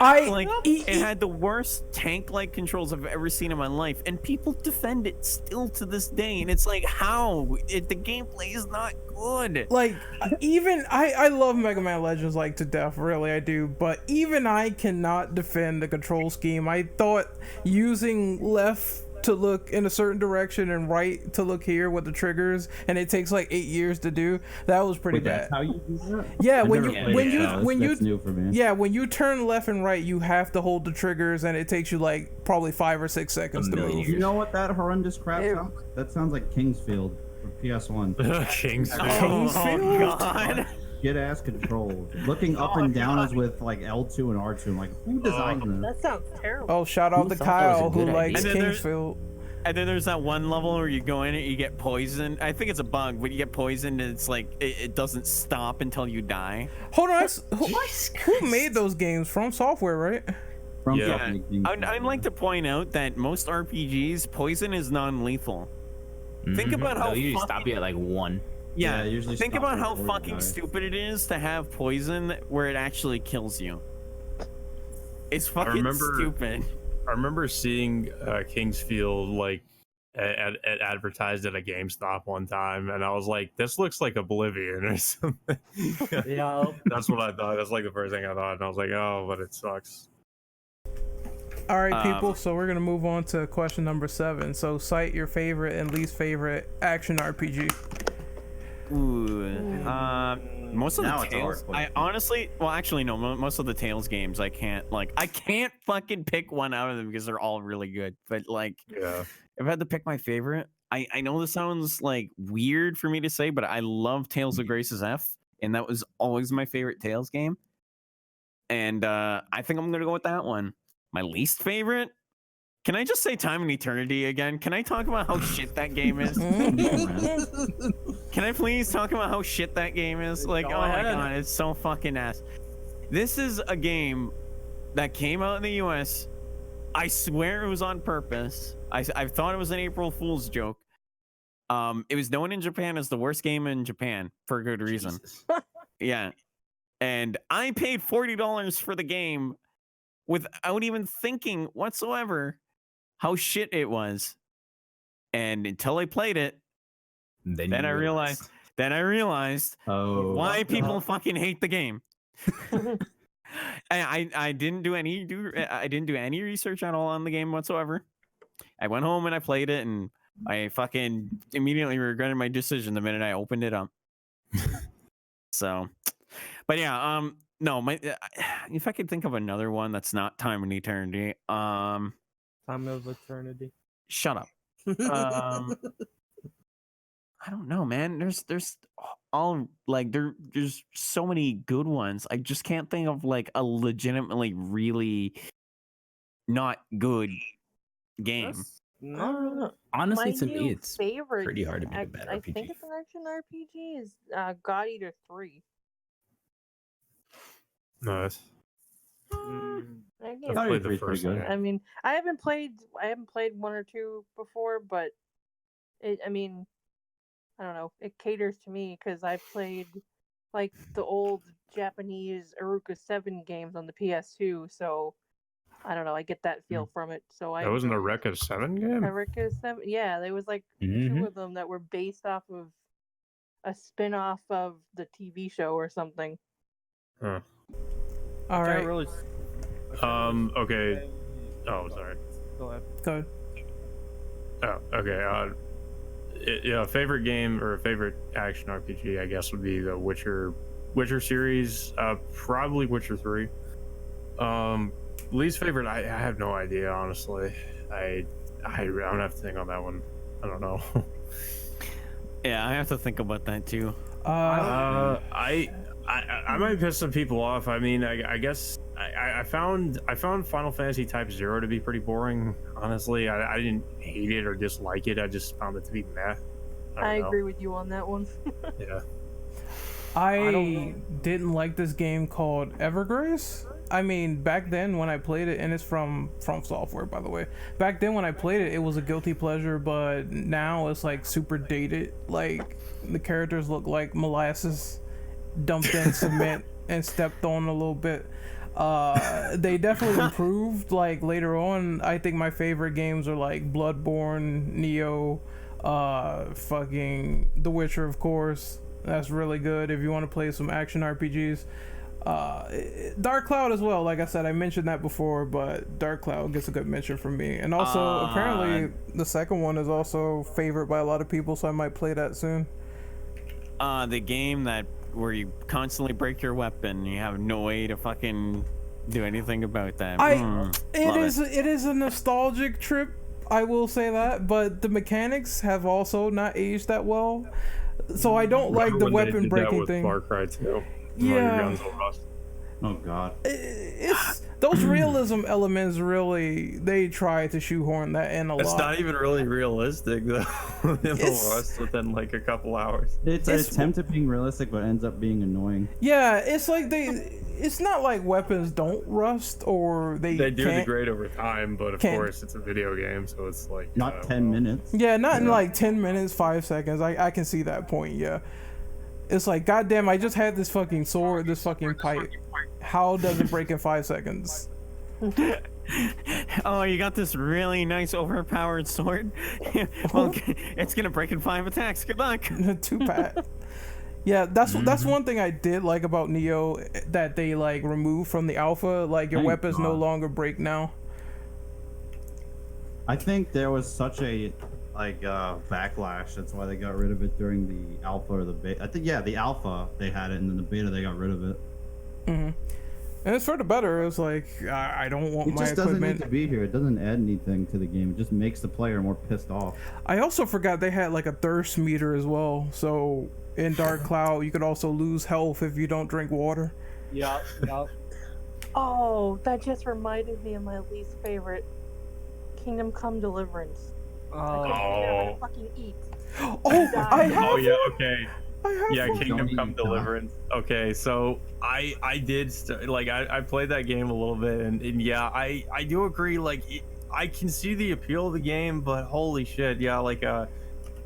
garbage.
Like it had the worst tank-like controls I've ever seen in my life, and people defend it still to this day. And it's like, how? The gameplay is not good.
Like even I love Mega Man Legends like to death, really I do, but even I cannot defend the control scheme. I thought using left to look in a certain direction and right to look here with the triggers, and it takes like 8 years to do. That was pretty
Wait,
bad.
that's how you do that?
Yeah,
I've
when
never
you
played
when
it,
you
so
when
that's
you
new for me.
yeah, when you turn left and right, you have to hold the triggers, and it takes you like probably 5 or 6 seconds to
million
move.
You know what that horrendous crap
Ew.
sounds like? That sounds like Kingsfield for PS1.
King's
Oh god.
Get ass controls. Looking up and down is with like L2 and R2. I'm like, who designed this?
That sounds terrible.
Oh, shout out
Who
to
thought that was a
Kyle who
good
likes
idea? And then there's-
Kingsfield.
And then there's that one level where you go in and you get poisoned. I think it's a bug, but you get poisoned and it's like it doesn't stop until you die.
Hold on, who made those games? From Software, right?
From
Yeah.
Software Kingsfield.
I'd like to point out that most RPGs, poison is non-lethal. Think about how
They'll usually stop
fucking-
you at like 1.
Yeah,
Yeah, usually
think
stop
about
you
how
before you
fucking
die.
stupid it is to have poison where it actually kills you. It's fucking
remember-
stupid.
I remember seeing Kingsfield like at advertised at a GameStop one time, and I was like, "This looks like Oblivion or something."
Yeah.
That's what I thought. That's like the first thing I thought, and I was like, "Oh, but it sucks."
All right, people. So we're gonna move on to question number 7. So cite your favorite and least favorite action RPG.
Ooh. Most of
Now
the
it's a hard
Tales.
question.
I honestly, well, actually, no. Most of the Tales games, I can't fucking pick one out of them because they're all really good. But like,
Yeah.
if I had to pick my favorite, I know this sounds like weird for me to say, but I love Tales of Grace's F, and that was always my favorite Tales game. And I think I'm gonna go with that one. My least favorite. Can I just say Time and Eternity again? Can I talk about how shit that game is? Can I please talk about how shit that game is? Like,
Go
oh my
ahead.
god, it's so fucking ass. This is a game that came out in the US. I swear it was on purpose. I thought it was an April Fool's joke. It was known in Japan as the worst game in Japan for good reason.
Jesus.
Yeah. And I paid $40 for the game without even thinking whatsoever how shit it was. And until I played it, Then I realized
Oh,
why people fucking hate the game. I didn't do any research at all on the game whatsoever. I went home and I played it, and I fucking immediately regretted my decision the minute I opened it up. So, but yeah, no, if I could think of another one that's not Time and Eternity,
Time of Eternity.
shut up. I don't know, man. There's all like there's so many good ones. I just can't think of like a legitimately really not good game.
Honestly,
My
to me,
new
it's
favorite,
pretty hard to make a bad
I
RPG.
think it's an action RPG, is God Eater 3.
Nice.
That
I
game's
thought
played
it
the
was pretty
first
good.
one.
I mean, I haven't played 1 or 2 before, but I mean, I don't know. It caters to me because I played like the old Japanese Eruka 7 games on the PS2, so I don't know. I get that feel from it. So I
That wasn't a
enjoyed
Rekka 7 game?
Eruka 7. Yeah, there was like 2 of them that were based off of a spin-off of the TV show or something.
Huh.
All right.
Okay. Oh, sorry.
Go ahead.
Go.
Oh, okay. Yeah, favorite game or favorite action RPG, I guess, would be the Witcher series. Probably Witcher 3. Least favorite, I have no idea, honestly. I don't have to think on that one. I don't know.
Yeah, I have to think about that too.
I might piss some people off. I mean, I guess I found Final Fantasy Type 0 to be pretty boring. Honestly, I didn't hate it or dislike it. I just found it to be meh.
I agree with you on that one.
Yeah.
I didn't like this game called Evergrace. I mean, back then when I played it, and it's from Software, by the way. Back then when I played it, it was a guilty pleasure, but now it's like super dated. Like the characters look like molasses dumped in cement and stepped on a little bit. They definitely improved. Like later on, I think my favorite games are like Bloodborne, Neo, fucking The Witcher, of course. That's really good if you want to play some action RPGs. Dark Cloud as well. Like I said, I mentioned that before, but Dark Cloud gets a good mention from me. And also, apparently, the second one is also favored by a lot of people, so I might play that soon.
The game where you constantly break your weapon, you have no way to fucking do anything about that.
It is a nostalgic trip, I will say that, but the mechanics have also not aged that well. So I don't like the weapon breaking thing.
Far Cry 2.
Yeah.
Oh god.
It's those realism elements really, they try to shoehorn that in a lot.
It's not even really realistic though. It'll rust within like a couple hours.
It's an attempt at being realistic, but ends up being annoying.
Yeah, it's like it's not like weapons don't rust or they
do
can't
degrade over time, but of course it's a video game, so it's like
not 10 minutes.
Yeah, not in like 10 minutes, 5 seconds. I can see that point. Yeah, it's like, goddamn, I just had this fucking sword, this fucking pipe. How does it break in 5 seconds?
Oh, you got this really nice overpowered sword? Well, it's gonna break in 5 attacks. Good luck.
2-pat. Yeah, that's one thing I did like about Neo, that they like removed from the alpha. Like your weapons no longer break now.
I think there was such a backlash. That's why they got rid of it during the alpha or the beta. I think the alpha they had it, and then the beta they got rid of it.
And it's for the better. It's like I don't want my equipment.
It just doesn't need to be here. It doesn't add anything to the game. It just makes the player more pissed off.
I also forgot they had like a thirst meter as well. So in Dark Cloud, you could also lose health if you don't drink water.
Yeah.
Oh, that just reminded me of my least favorite, Kingdom Come Deliverance. I couldn't figure out how to fucking eat.
I have.
Oh yeah, okay.
I have.
Yeah,
one.
Kingdom Come Deliverance. Okay, so I did I played that game a little bit, and yeah, I do agree. Like I can see the appeal of the game, but holy shit, yeah, like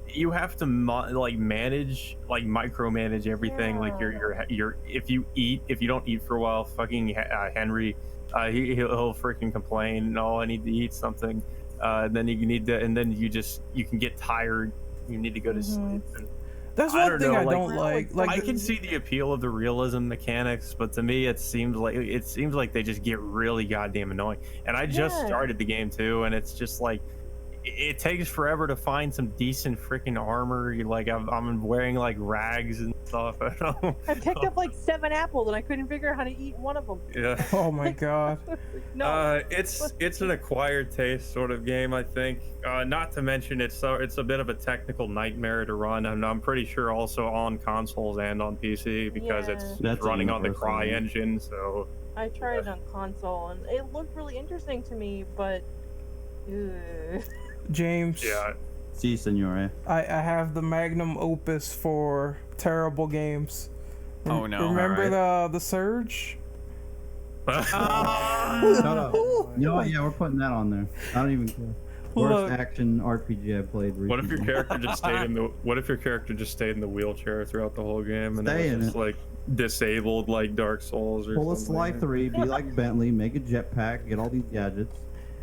you have to micromanage everything.
Yeah.
Like your if you don't eat for a while, fucking Henry, he'll freaking complain. No, I need to eat something. Then you need to, and then you can get tired You need to go to sleep. And
That's
I
one
don't
thing
know,
I
like-
don't like. Like
I can see the appeal of the realism mechanics, but to me, it seems like they just get really goddamn annoying. And I just
Yeah.
started the game too, and it's just like it takes forever to find some decent freaking armor. Like I'm wearing like rags and stuff. I don't know.
I picked up like 7 apples and I couldn't figure out how to eat one of them.
Yeah.
oh my god.
No.
It's an acquired taste sort of game, I think. Not to mention it's a bit of a technical nightmare to run, and I'm pretty sure also on consoles and on PC because
Yeah.
it's
That's
running on the
universal,
Cry
yeah.
engine. So
I tried it on console and it looked really interesting to me, but. Ugh.
James.
yeah,
Si, senor.
I have the magnum opus for terrible games.
Oh, no.
Remember the Surge?
Shut up. You know what? Yeah, we're putting that on there. I don't even care. Worst
Look.
action RPG I played recently.
what if your character just stayed in the wheelchair throughout the whole game and
Stay
it
in
was just
it.
like disabled like Dark Souls or
Pull a
something?
Sly 3, be like Bentley, make a jetpack, get all these gadgets,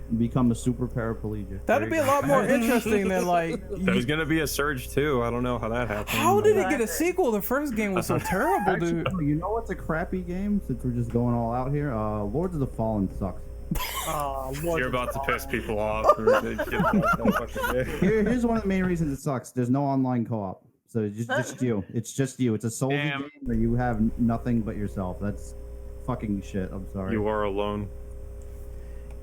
and become a super paraplegic.
That'd be a lot more interesting than like.
There's gonna be a Surge too. I don't know how that happened.
How did it get a
Exactly.
sequel? The first game was so terrible,
Actually,
dude.
no, you know what's a crappy game since we're just going all out here? Lords of the Fallen sucks.
You're about to piss people off.
Here's one of the main reasons it sucks. There's no online co-op. So it's just you. It's just you. It's a solo
Damn.
game where you have nothing but yourself. That's fucking shit. I'm sorry.
You are alone.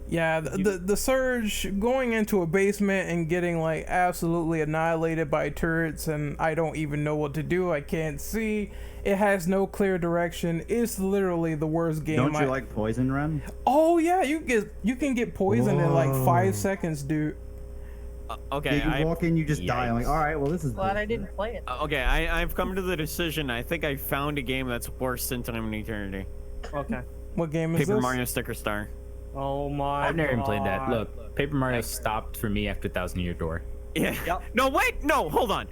Yeah, the Surge going into a basement and getting like absolutely annihilated by turrets, and I don't even know what to do. I can't see. It has no clear direction. It's literally the worst game.
Don't you like Poison Ren?
Oh yeah, you can get poisoned in like 5 seconds, dude.
Okay,
Yeah, you walk in, you just die. I'm like,
Yikes.
all right, well this is
Glad I
bullshit.
didn't play it.
okay, I've come to the decision. I think I found a game that's worse than Time and Eternity.
Okay.
What game is
Paper
this?
Mario Sticker Star.
Oh my.
I've never even played that.
God.
Look, Paper Mario stopped for me after 1,000 Year Door.
Yeah.
Yep.
No, wait. No, hold on.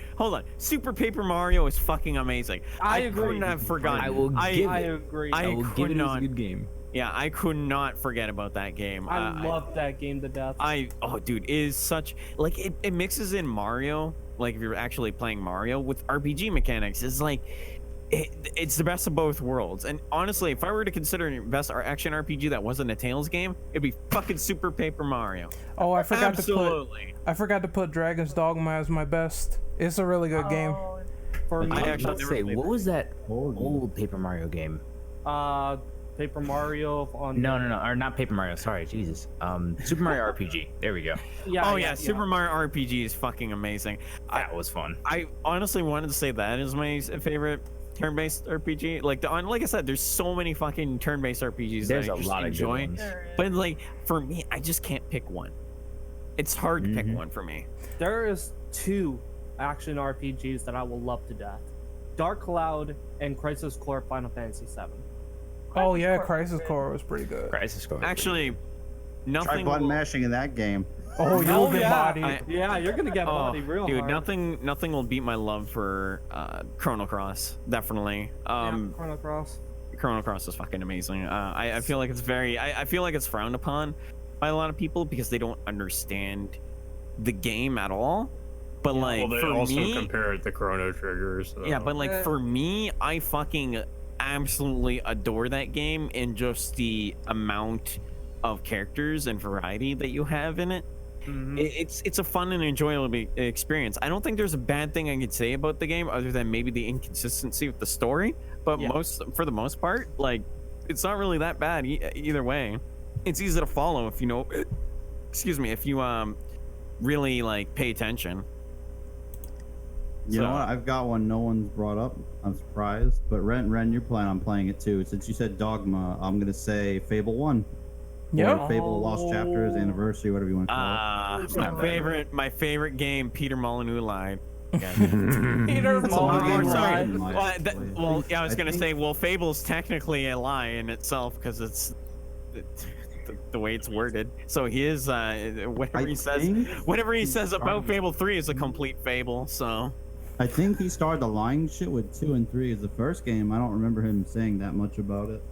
Super Paper Mario is fucking amazing.
I agree.
couldn't have forgotten.
I will
I,
give
I
it.
agree.
I
I will
could
give it as
not-
a good game.
Yeah, I could not forget about that game.
I love that game to death.
Oh, dude, it is such like it mixes in Mario, like if you're actually playing Mario with RPG mechanics. It's like it's the best of both worlds. And honestly, if I were to consider best action RPG that wasn't a Tales game, it'd be fucking Super Paper Mario.
Oh, I forgot
Absolutely.
to put Dragon's Dogma as my best. It's a really good game.
Oh,
For me,
I actually
Let's
never
say,
played
what
that.
was that
Oh,
old Paper Mario game?
Paper Mario on.
No, or not Paper Mario. Sorry, Jesus. Super Mario RPG. There we go.
Yeah.
Oh yeah, Super Mario RPG is fucking amazing.
That was fun.
I honestly wanted to say that is my favorite turn-based RPG. Like like I said, there's so many fucking turn-based RPGs
There's
that I
a
just
lot of good
enjoy.
ones.
there is.
But like for me, I just can't pick one. It's hard to pick one for me.
There is 2 action RPGs that I will love to death: Dark Cloud and Crisis Core Final Fantasy VII.
Oh yeah,
Core
Crisis
was good.
Core was pretty good.
Crisis Core.
Actually,
Try
nothing.
button
will-
mashing in that game.
Oh, you'll get bodied.
I-
Yeah, you're gonna get
Oh,
body real
dude,
hard.
nothing will beat my love for Chrono Cross. Definitely.
Yeah, Chrono Cross.
Chrono Cross is fucking amazing. I feel like it's I feel like it's frowned upon by a lot of people because they don't understand the game at all. But like
Well, they
for
also
me,
compare it to Chrono Trigger. So.
yeah, but like for me, I fucking absolutely adore that game and just the amount of characters and variety that you have in it.
Mhm.
It's a fun and enjoyable experience. I don't think there's a bad thing I could say about the game other than maybe the inconsistency with the story. But
Yeah.
for the most part, like it's not really that bad either way. It's easy to follow if you know. Excuse me, if you really like pay attention.
You know what? I've got one no one's brought up. I'm surprised. But Ren, you're planning on playing it too. Since you said Dogma, I'm gonna say Fable 1.
Yep.
Or Fable Lost Chapters, Anniversary, whatever you want to call
My favorite game, Peter Molyneux lied.
Peter
It's a long
Molyneux.
game.
Oh, sorry.
Right.
Well, yeah, I was
I
gonna
think-
say, well, Fable's technically a lie in itself because it's the way it's worded. So he is whatever he says about Fable 3 is a complete fable. So
I think he started the lying shit with 2 and 3 as the first game. I don't remember him saying that much about it.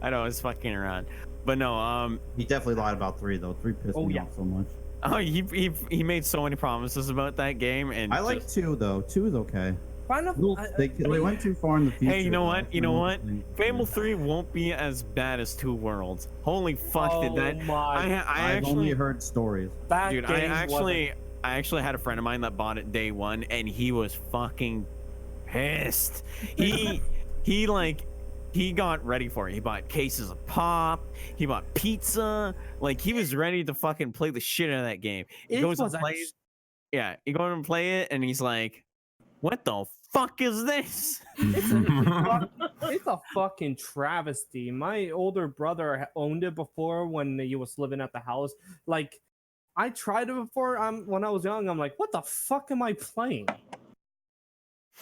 I know it's fucking around, but no,
He definitely lied about 3 though. 3 pissed
Oh,
me
yeah.
off so much.
Oh, he made so many promises about that game, and
I like 2 though. 2 is okay. They went too far in the future.
Hey, you know what? You know what? Fable
Yeah.
3 won't be as bad as Two Worlds. Holy fuck! Did that? I
I've only
actually,
heard stories.
That
dude,
game
I actually had a friend of mine that bought it day one, and he was fucking pissed. He got ready for it. He bought cases of pop. He bought pizza. Like, he was ready to fucking play the shit out of that game. He goes and plays. Yeah, he goes and play it, and he's like, "What the fuck is this?"
It's a fucking travesty. My older brother owned it before when he was living at the house. Like, I tried it before. When I was young, I'm like, what the fuck am I playing?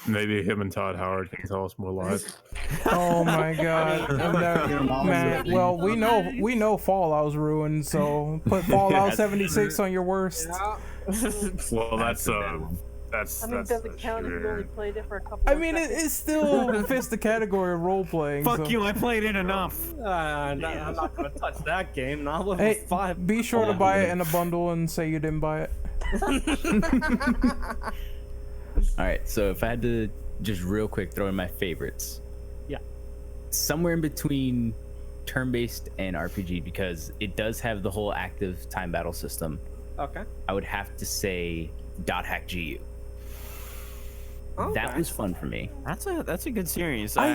Maybe him and Todd Howard can tell us more lies.
Oh my god. Man, well, we know Fallout's ruined, so put Fallout 76 on your worst.
Yeah.
Well, that's
I mean,
that's
does it count if you only played it for a couple?
I
of
mean,
seconds?
it still fits the category of role playing.
Fuck
so.
you! I played it enough.
I'm not gonna touch that game. Not level
Hey,
5.
be sure to buy it in a bundle and say you didn't buy it.
All right, so if I had to just real quick throw in my favorites,
Yeah.
somewhere in between turn-based and RPG, because it does have the whole active time battle system.
Okay.
I would have to say .hack GU.
Okay.
That was fun for me.
That's a good series.
I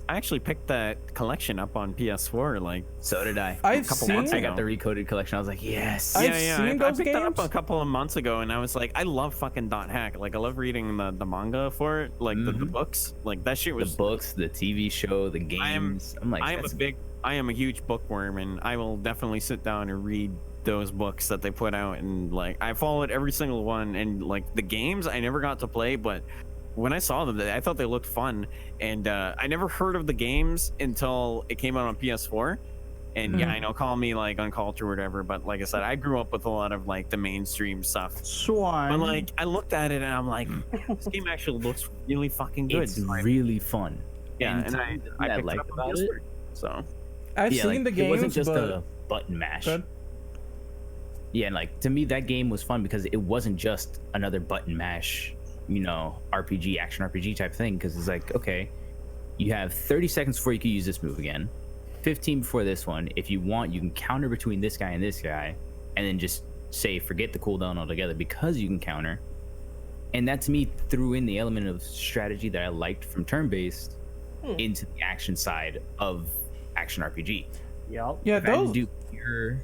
I actually picked that collection up on PS4 like
So did I.
I've
couple
seen
months
I
ago.
got the recoded collection. I was like, yes.
I've
yeah.
seen
I
those
picked that up
games.
a couple of months ago, and I was like, I love fucking .hack. Like, I love reading the manga for it, like the books. Like, that shit
The
was.
books, the TV show, the games. I'm like,
I am a huge bookworm, and I will definitely sit down and read those books that they put out, and like I followed every single one. And like the games I never got to play, but when I saw them, I thought they looked fun. And I never heard of the games until it came out on PS4. And yeah, I know, call me like uncultured or whatever, but like I said, I grew up with a lot of like the mainstream stuff.
Swine.
But like I looked at it and I'm like, this game actually looks really fucking good.
it's
Like,
really fun.
yeah, and
something
I
that
picked it
liked
up on
about it.
PS4. So
I've
Yeah,
seen
like,
the
it wasn't
games,
just
but
a button mash.
Good.
Yeah, and like to me, that game was fun because it wasn't just another button mash, RPG, action RPG type thing. Because it's like, okay, you have 30 seconds before you can use this move again, 15 before this one. If you want, you can counter between this guy and this guy, and then just say forget the cooldown altogether because you can counter. And that to me threw in the element of strategy that I liked from turn-based into the action side of action RPG.
Yep.
yeah,
If I had to
those
do pure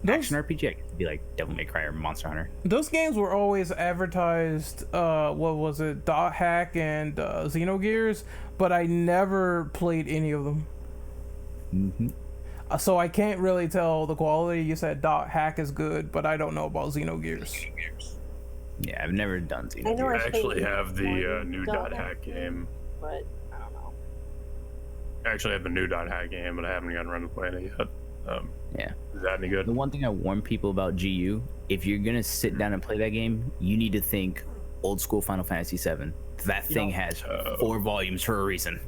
action RPG, I could be like Devil May Cry or Monster Hunter.
those games were always advertised. What was it? .hack and Xenogears, but I never played any of them. So I can't really tell the quality. You said .hack is good, but I don't know about Xenogears.
Yeah, I've never done
I know
Xenogears.
I
I
actually
played
have the
one
new
.hack
.hack game.
but I don't know.
I actually have the new .hack game, but I haven't gotten around to playing it yet.
Yeah.
Is that any good?
The one thing I warn people about GU, if you're gonna sit down and play that game, you need to think old school Final Fantasy VII. That thing has 4 volumes for a reason.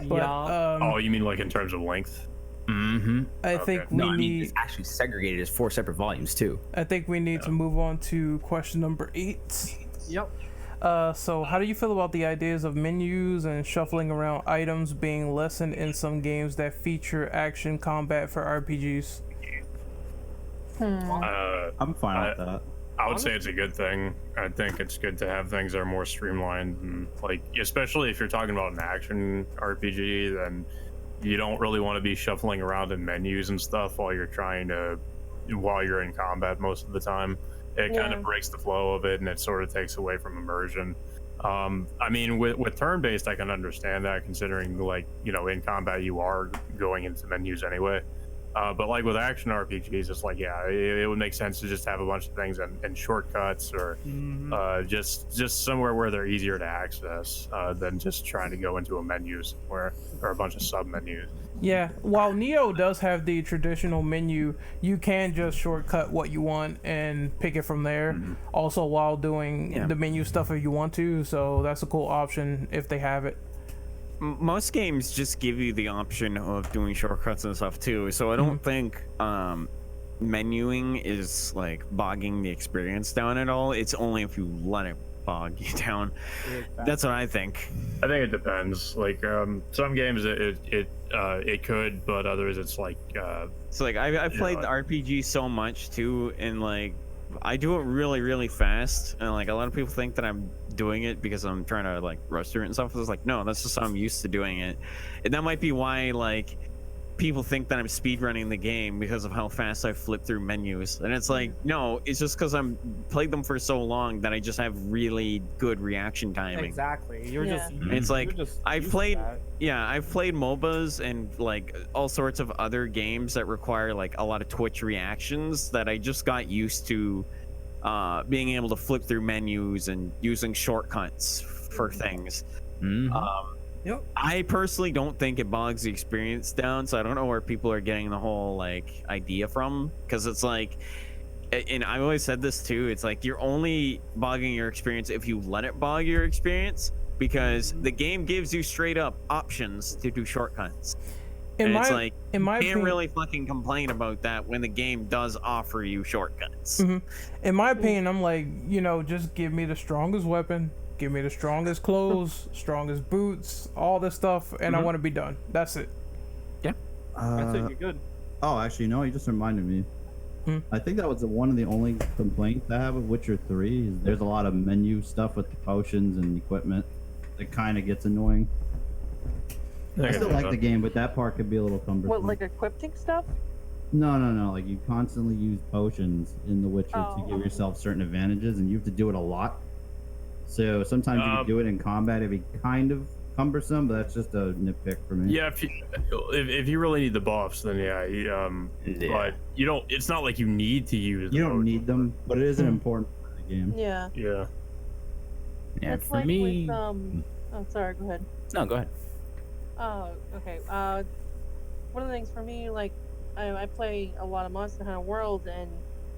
But
Yeah.
Oh, you mean like in terms of length?
I think
Okay.
we
No, I mean
need.
it's actually segregated as 4 separate volumes too.
I think we need to move on to question number 8.
Yep.
So how do you feel about the ideas of menus and shuffling around items being lessened in some games that feature action combat for RPGs?
I'm fine with that.
I would say it's a good thing. I think it's good to have things that are more streamlined, and like, especially if you're talking about an action RPG, then you don't really want to be shuffling around in menus and stuff while you're in combat most of the time. It kind
Yeah.
of breaks the flow of it, and it sort of takes away from immersion. I mean, with turn-based, I can understand that, considering like, in combat you are going into menus anyway. But like with action RPGs, it's like, yeah, it would make sense to just have a bunch of things and shortcuts, or just somewhere where they're easier to access than just trying to go into a menu somewhere or a bunch of sub menus.
Yeah, while Neo does have the traditional menu, you can just shortcut what you want and pick it from there. Also, while doing the menu stuff if you want to, so that's a cool option if they have it.
most games just give you the option of doing shortcuts and stuff too. So I don't think menuing is like bogging the experience down at all. It's only if you let it bog you down. That's what I think.
I think it depends. Like some games it could, but others it's like
So like I played the RPG so much too, and like I do it really really fast, and like a lot of people think that I'm doing it because I'm trying to like rush through it and stuff. It's like no, that's just how I'm used to doing it, and that might be why like people think that I'm speedrunning the game because of how fast I flip through menus. And it's like, no, it's just because I'm played them for so long that I just have really good reaction timing.
Exactly. You're
Yeah.
just.
It's like I've played
that.
I've played MOBAs and like all sorts of other games that require like a lot of Twitch reactions that I just got used to being able to flip through menus and using shortcuts for things.
Yep.
I personally don't think it bogs the experience down, so I don't know where people are getting the whole like idea from, because it's like, and I've always said this too, it's like you're only bogging your experience if you let it bog your experience, because the game gives you straight up options to do shortcuts. It's like you can't really fucking complain about that when the game does offer you shortcuts.
In my opinion, I'm like, just give me the strongest weapon, give me the strongest clothes, strongest boots, all this stuff, and I want to be done. That's it.
Yeah.
That's it. You're good.
Oh, actually, no, you just reminded me. I think that was one of the only complaints I have with Witcher 3 is there's a lot of menu stuff with the potions and equipment. It kind of gets annoying. I still like the game, but that part could be a little cumbersome.
What, like equipping stuff?
No. Like you constantly use potions in The Witcher to give yourself certain advantages, and you have to do it a lot. So sometimes you can do it in combat, it'd be kind of cumbersome, but that's just a nitpick for me.
Yeah, if you really need the buffs, then but you don't. It's not like you need to use.
You don't need them, but it is an important part of the game.
Yeah.
Yeah.
Yeah,
It's
for
like
me.
with, oh, sorry, go ahead.
No, go ahead.
Oh, okay. One of the things for me, like, I play a lot of Monster Hunter World, and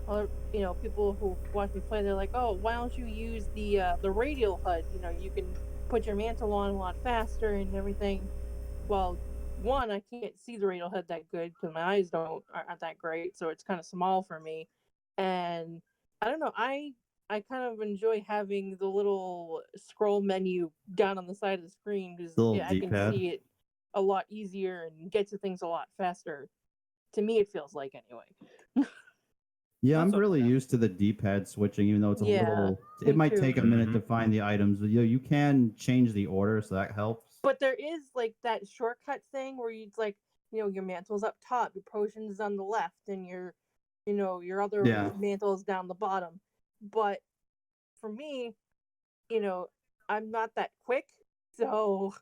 other, people who watch me play, they're like, "Oh, why don't you use the radial HUD? You can put your mantle on a lot faster and everything." Well, one, I can't see the radial HUD that good because my eyes aren't that great, so it's kind of small for me. And I don't know, I kind of enjoy having the little scroll menu down on the side of the screen because I can
D-pad.
see it a lot easier and get to things a lot faster. To me, it feels like anyway.
Yeah, I'm really used to the D-pad switching, even though it's a little. It might
too.
take a minute to find the items, but you can change the order, so that helps.
But there is like that shortcut thing where you like, your mantle's up top, your potion's on the left, and your other mantle's down the bottom. But for me, I'm not that quick, so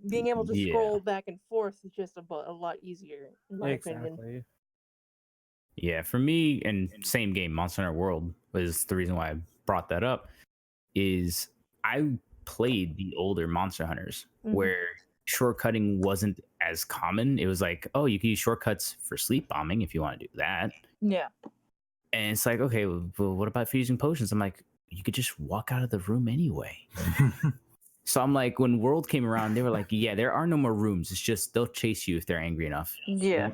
being able to scroll back and forth is just a lot easier, in my opinion.
Yeah, for me, and same game, Monster Hunter World was the reason why I brought that up. Is I played the older Monster Hunters where shortcutting wasn't as common. It was like, oh, you can use shortcuts for sleep bombing if you want to do that.
Yeah.
And it's like, okay, well, what about for using potions? I'm like, you could just walk out of the room anyway. So I'm like, when World came around, they were like, yeah, there are no more rooms. It's just they'll chase you if they're angry enough.
Yeah.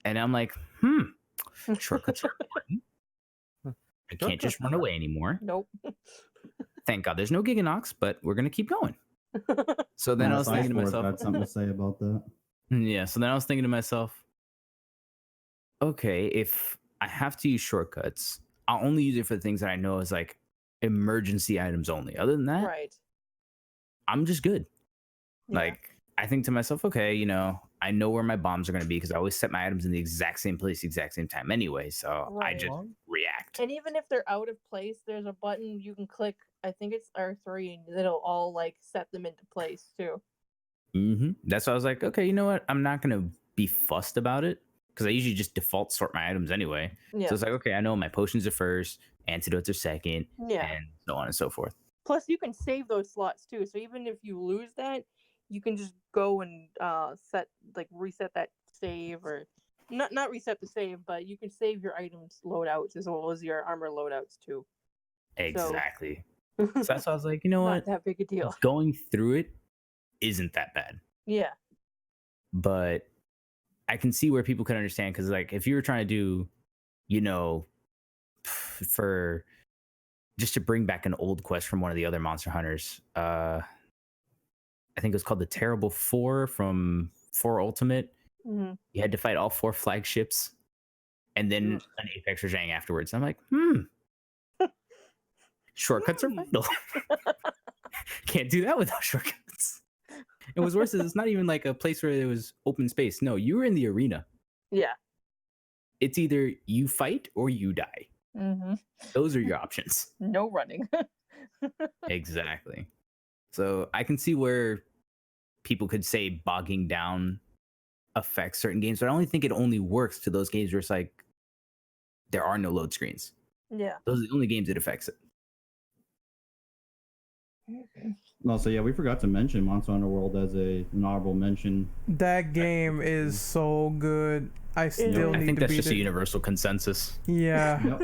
And I'm like, shortcuts are important. I can't just run away anymore.
Nope.
Thank God there's no Giganox, but we're going to keep going. So then I was thinking to myself,
got something to say about that.
Yeah. So then I was thinking to myself, okay, if I have to use shortcuts, I'll only use it for the things that I know is like emergency items only. Other than that,
right,
I'm just good. Yeah. Like, I think to myself, okay, I know where my bombs are going to be because I always set my items in the exact same place, exact same time anyway. So I just react.
And even if they're out of place, there's a button you can click. I think it's R3, and it'll all like set them into place too.
That's why I was like, okay, you know what? I'm not going to be fussed about it because I usually just default sort my items anyway. Yeah. So it's like, okay, I know my potions are first, antidotes are second, and so on and so forth.
Plus, you can save those slots too. So even if you lose that, you can just go and reset that save, or not reset the save, but you can save your items loadouts as well as your armor loadouts too.
Exactly. So that's why I was like, you know what?
Not that big a deal.
Going through it isn't that bad.
Yeah.
But I can see where people could understand, because like if you were trying to do, for just to bring back an old quest from one of the other Monster Hunters, I think it was called the Terrible Four from 4 Ultimate.
Mm-hmm.
You had to fight all 4 flagships and then an Apex Rajang afterwards. I'm like, shortcuts are vital. Can't do that without shortcuts. And what's worse is it's not even like a place where there was open space. No, you were in the arena.
Yeah.
It's either you fight or you die.
Mm-hmm.
Those are your options.
No running.
Exactly. So I can see where people could say bogging down affects certain games, but I only think it only works to those games where it's like there are no load screens.
Yeah.
Those are the only games it affects it.
No, so yeah, we forgot to mention Monster Hunter World as an honorable mention.
That game is so good. I still
I
need
think
to
that's
beat
just a
it.
universal consensus.
Yeah.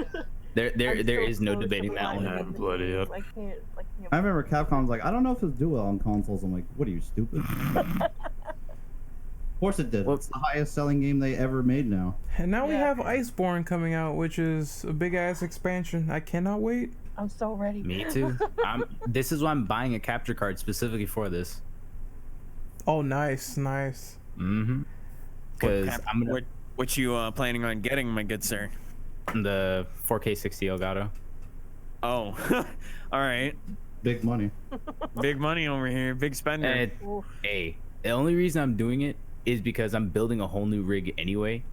Yep.
There is no debating that one.
I haven't played it yet.
I can't.
I remember Capcom's like, I don't know if this do well on consoles. I'm like, what are you, stupid? Of course it did.
Well,
It's the highest selling game they ever made now.
And now we
Yeah.
have Iceborne coming out, which is a big ass expansion. I cannot wait.
I'm so ready.
Me too. This is why I'm buying a capture card specifically for this.
Oh, nice.
Mm-hmm. Because I'm gonna
What you planning on getting, my good sir?
the 4K 60 Elgato.
Oh, all right.
Big money.
Big money over here. Big spender.
And the only reason I'm doing it is because I'm building a whole new rig anyway.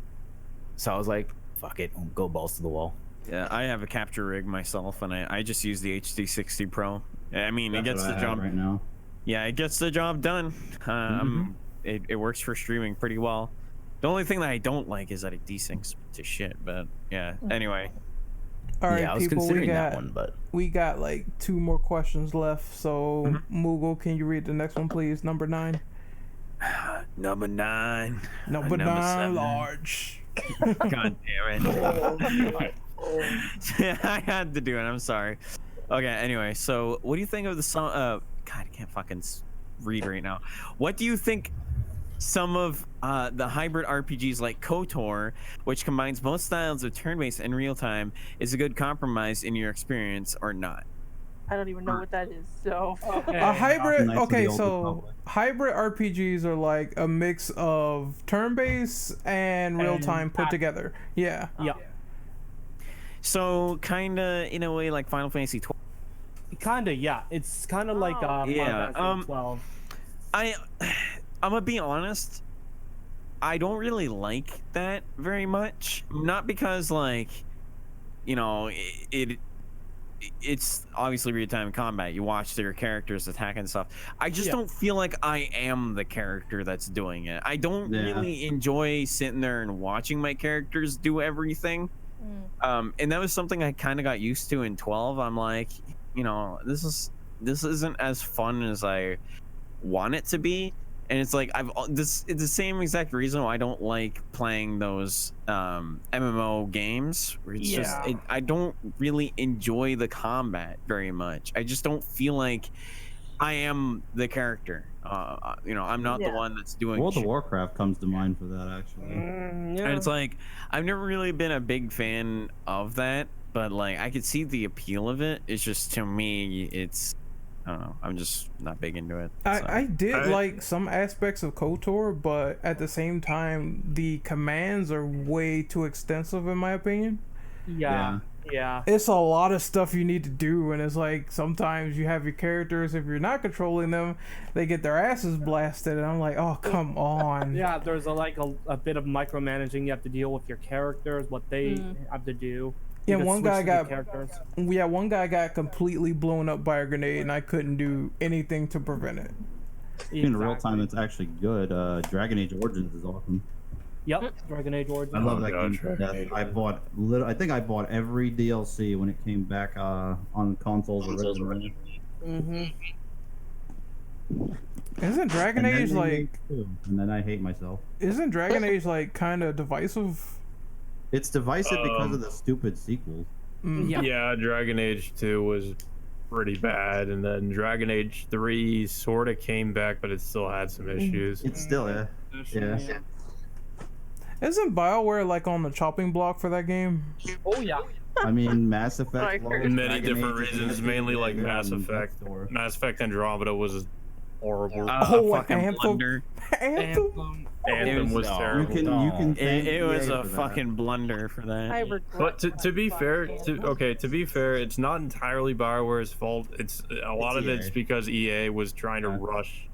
So I was like, fuck it, I'll go balls to the wall.
Yeah, I have a capture rig myself, and I just use the HD60 Pro. I mean,
That's
it gets
what
the
I have
job
right now.
Yeah, it gets the job done. It works for streaming pretty well. The only thing that I don't like is that it desyncs to shit. But yeah, anyway.
All right,
Yeah, I was
people,
considering that one, but
we got like 2 more questions left. So, Moogle, can you read the next one, please? Number 9.
Number 9.
Number 9,
7.
large.
God damn it. I had to do it. I'm sorry. Okay, anyway, so what do you think of the song? God, I can't fucking read right now. What do you think some of the hybrid RPGs like KOTOR, which combines both styles of turn-based and real-time, is a good compromise in your experience or not?
I don't even know what that is. So.
A hybrid.
Knights of the
Okay,
Old
so
Republic.
hybrid RPGs are like a mix of turn-based and real-time put together. Yeah.
Yeah.
So kinda in a way like Final Fantasy 12.
Kinda, yeah. It's kind of like
Yeah,
Final Fantasy 12.
I'm gonna be honest. I don't really like that very much. Not because like, it's obviously real-time combat. You watch their characters attack and stuff. I just don't feel like I am the character that's doing it. I don't really enjoy sitting there and watching my characters do everything. And that was something I kind of got used to in 12. I'm like, this isn't as fun as I want it to be. And it's like it's the same exact reason why I don't like playing those MMO games where it's just I don't really enjoy the combat very much. I just don't feel like I am the character. I'm not the one that's doing
World of
shit.
Warcraft comes to mind for that, actually.
And it's like I've never really been a big fan of that, but like I could see the appeal of it. It's just, to me, it's, I don't know, I'm just not big into it.
I did like some aspects of KOTOR, but at the same time, the commands are way too extensive in my opinion.
Yeah.
It's a lot of stuff you need to do, and it's like sometimes you have your characters, if you're not controlling them, they get their asses blasted, and I'm like, oh, come on.
Yeah, there's a bit of micromanaging. You have to deal with your characters, what they have to do.
Yeah,
You
one
can
guy
switch to the
got
characters.
one guy got completely blown up by a grenade, and I couldn't do anything to prevent it.
In real time, it's actually good. Dragon Age Origins is awesome.
Yep, Dragon Age Origins.
I love that
God,
game.
Dragon Age.
I think I bought every DLC when it came back on consoles originally.
Isn't Dragon Age like?
And then I hate myself.
Isn't Dragon Age like kind of divisive?
It's divisive because of the stupid sequels.
Yeah, Dragon Age 2 was pretty bad, and then Dragon Age 3 sort of came back, but it still had some issues.
It's still yeah.
Isn't BioWare like on the chopping block for that game?
Oh yeah.
I mean, Mass Effect.
I heard.
Many
Dragon
different
Age is
reasons,
gonna be
mainly like
big
Mass
on
Effect.
Store.
Mass Effect Andromeda was horrible.
Oh,
a fucking
Anthem.
blunder.
Anthem.
Anthem was
no.
terrible.
You can thank
It was
EA
a
for that.
fucking blunder for that.
I regret
But to be
that
fair,
fucking
to be fair, it's not entirely BioWare's fault. It's a lot of it's
EA.
because EA was trying to rush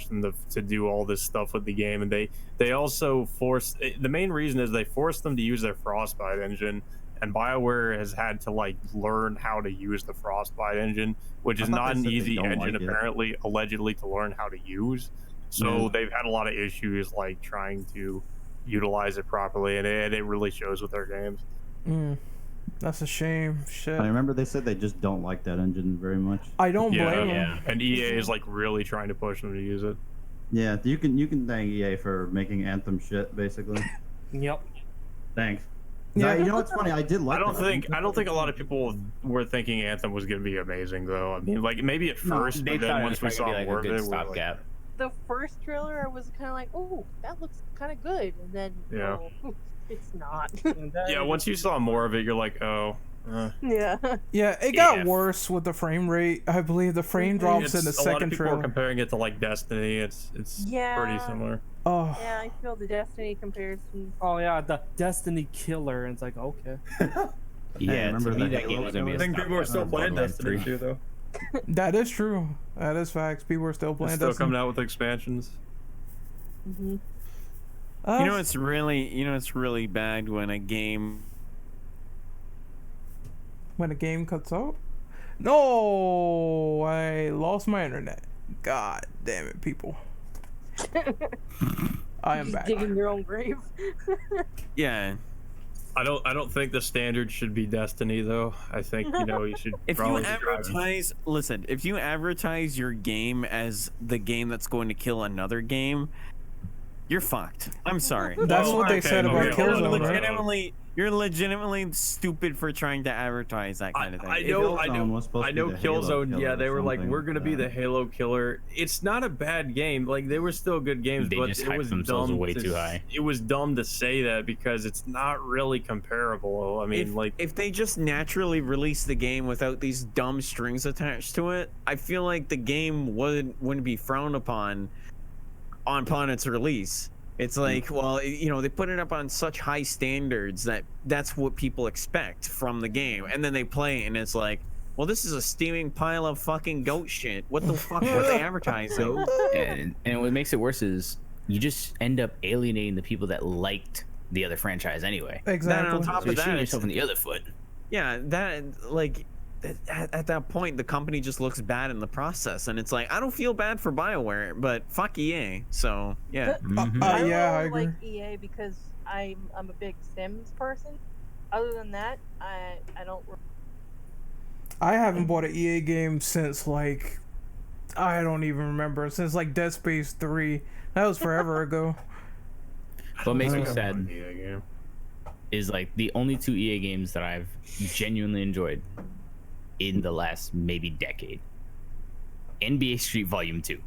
them to do all this stuff with the game, and they also forced. The main reason is they forced them to use their Frostbite engine, and BioWare has had to like learn how to use the Frostbite engine, which
I
is
thought
not
they
an
said they
easy
don't
engine
like it.
apparently, allegedly, to learn how to use. So
Yeah.
they've had a lot of issues like trying to utilize it properly, and it really shows with their games.
That's a shame. Shit.
I remember they said they just don't like that engine very much.
I don't
Yeah,
blame
yeah.
them.
and EA is like really trying to push them to use it.
Yeah, you can thank EA for making Anthem shit, basically.
Yep.
Thanks.
Yeah.
Yeah, you know what's funny? I did like.
I don't
that.
think a lot of people were thinking Anthem was gonna be amazing though. I mean, like maybe at
No,
first,
They
but then
thought it
once
was
we
probably
saw
gonna be
more
like a
of
good
it, we're like,
stopgap.
The first trailer, I was kind of like, "Oh, that looks kind of good," and then
Yeah.
oh, it's not.
And then-
yeah. Once you saw more of it, you're like, oh.
yeah.
Yeah, it got
Yeah.
worse with the frame rate. I believe the frame drops in the
A lot of
second
people are
trailer.
comparing it to like Destiny. It's
Yeah.
pretty similar.
Oh,
Yeah, I feel the Destiny comparison.
Oh yeah, the Destiny killer, and it's like okay.
Yeah,
remember
to me
the
that game
Halo
was gonna be a
I think
people are still
stopgap.
playing Destiny
Borderlands 3.
too, though.
that is true. That is facts. People are still
It's
playing
still
Destiny.
coming out with expansions.
Hmm.
You know it's really bad when a game
when a game cuts out? No, I lost my internet. God damn it, people. I am
Just
back.
digging your own grave.
yeah.
I don't think the standard should be Destiny though. I think you should.
If you
probably be driving.
advertise, listen, if you advertise your game as the game that's going to kill another game, you're fucked. I'm sorry.
That's
Well,
what they
okay,
said about
okay, hold on,
Killzone, right?
You're legitimately stupid for trying to advertise that kind of thing.
I
If
know,
it-
I
Killzone
know,
was supposed
I
to be
know.
the Halo
Killzone.
killer
Yeah,
or
they were like,
something
we're gonna be
like
the
that.
Halo killer. It's not a bad game. Like they were still good games,
They
but
just
it
hyped
was
themselves
dumb
way
to
too high.
It was dumb to say that because it's not really comparable. I mean,
if they just naturally release the game without these dumb strings attached to it, I feel like the game wouldn't be frowned upon its release. It's like, well, they put it up on such high standards that's what people expect from the game, and then they play it and it's like, well, this is a steaming pile of fucking goat shit. What the fuck were they advertising?
And what makes it worse is you just end up alienating the people that liked the other franchise anyway.
Exactly.
on top
So you're
of that,
shooting
it's-
yourself in the other foot.
Yeah, that like at that point the company just looks bad in the process, and it's like I don't feel bad for BioWare, but fuck EA. So yeah,
Mhm.
I
yeah, I
really
agree.
like EA because I'm a big Sims person. Other than that, I don't.
I haven't bought an EA game since like I don't even remember, since like Dead Space 3. That was forever ago.
What makes me
I
sad
want EA game.
is like the only two EA games that I've genuinely enjoyed in the last maybe decade. NBA Street Volume 2.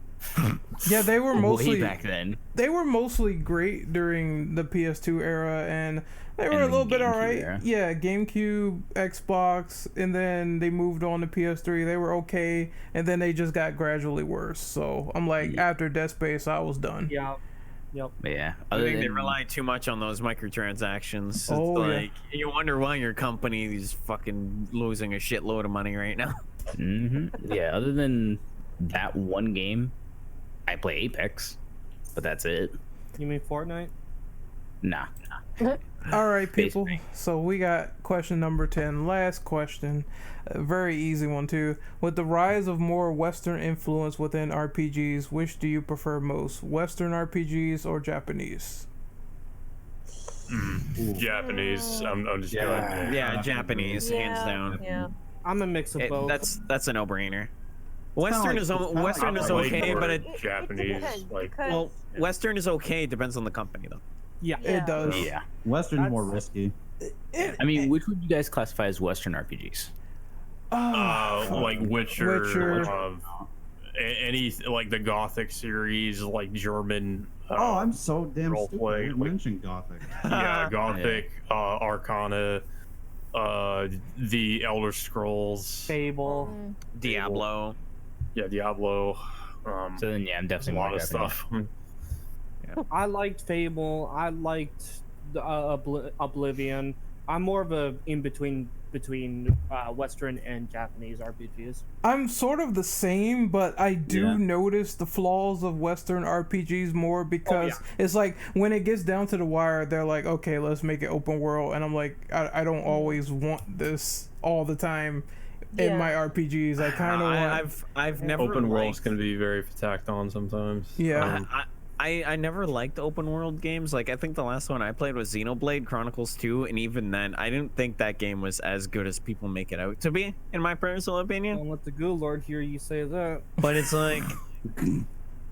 Yeah, they were mostly
way back then.
they were mostly great during the PS2 era, and they were
And
a
the
little bit
GameCube
alright.
era.
Yeah, GameCube, Xbox, and then they moved on to PS3. They were okay, and then they just got gradually worse. So I'm like, after Dead Space, I was done.
Yeah. Yep.
But yeah,
I
other
think they
than
rely too much on those microtransactions. It's
Oh, yeah.
like you wonder why your company is fucking losing a shitload of money right now.
yeah, other than that one game, I play Apex, but that's it.
You mean Fortnite?
Nah.
All right, people.
Basically.
So we got question number 10. Last question. A very easy one, too. With the rise of more Western influence within RPGs, which do you prefer most? Western RPGs or Japanese?
Japanese. I'm just going.
Yeah, Japanese, hands down.
Yeah.
I'm a mix of both.
That's a no-brainer. Western is okay, but it
Japanese,
depends,
like,
because
well, Western is okay. It depends on the company though.
yeah.
It does.
Yeah.
Western's more
That's-
risky.
I mean, which would you guys classify as Western RPGs?
like Witcher,
Witcher.
any like the Gothic series, like German
Oh, I'm so damn
role
stupid.
play,
I didn't
like-
mention Gothic.
yeah, Gothic, Arcana, the Elder Scrolls,
Fable.
Diablo.
yeah, Diablo.
So then, yeah, I'm
There's a
definitely
lot
more
of
Japanese.
stuff.
I liked Fable. I liked Oblivion. I'm more of a in between Western and Japanese RPGs.
I'm sort of the same, but I do
Yeah.
notice the flaws of Western RPGs more because it's like when it gets down to the wire, they're like, okay, let's make it open world. And I'm like, I don't always want this all the time in my RPGs. I kind of want...
I've never
Open worlds
liked-
can be very tacked on sometimes.
Yeah.
I never liked open world games. Like I think the last one I played was Xenoblade Chronicles 2, and even then I didn't think that game was as good as people make it out to be, in my personal opinion.
Don't let the Goo Lord hear you say that.
But it's like,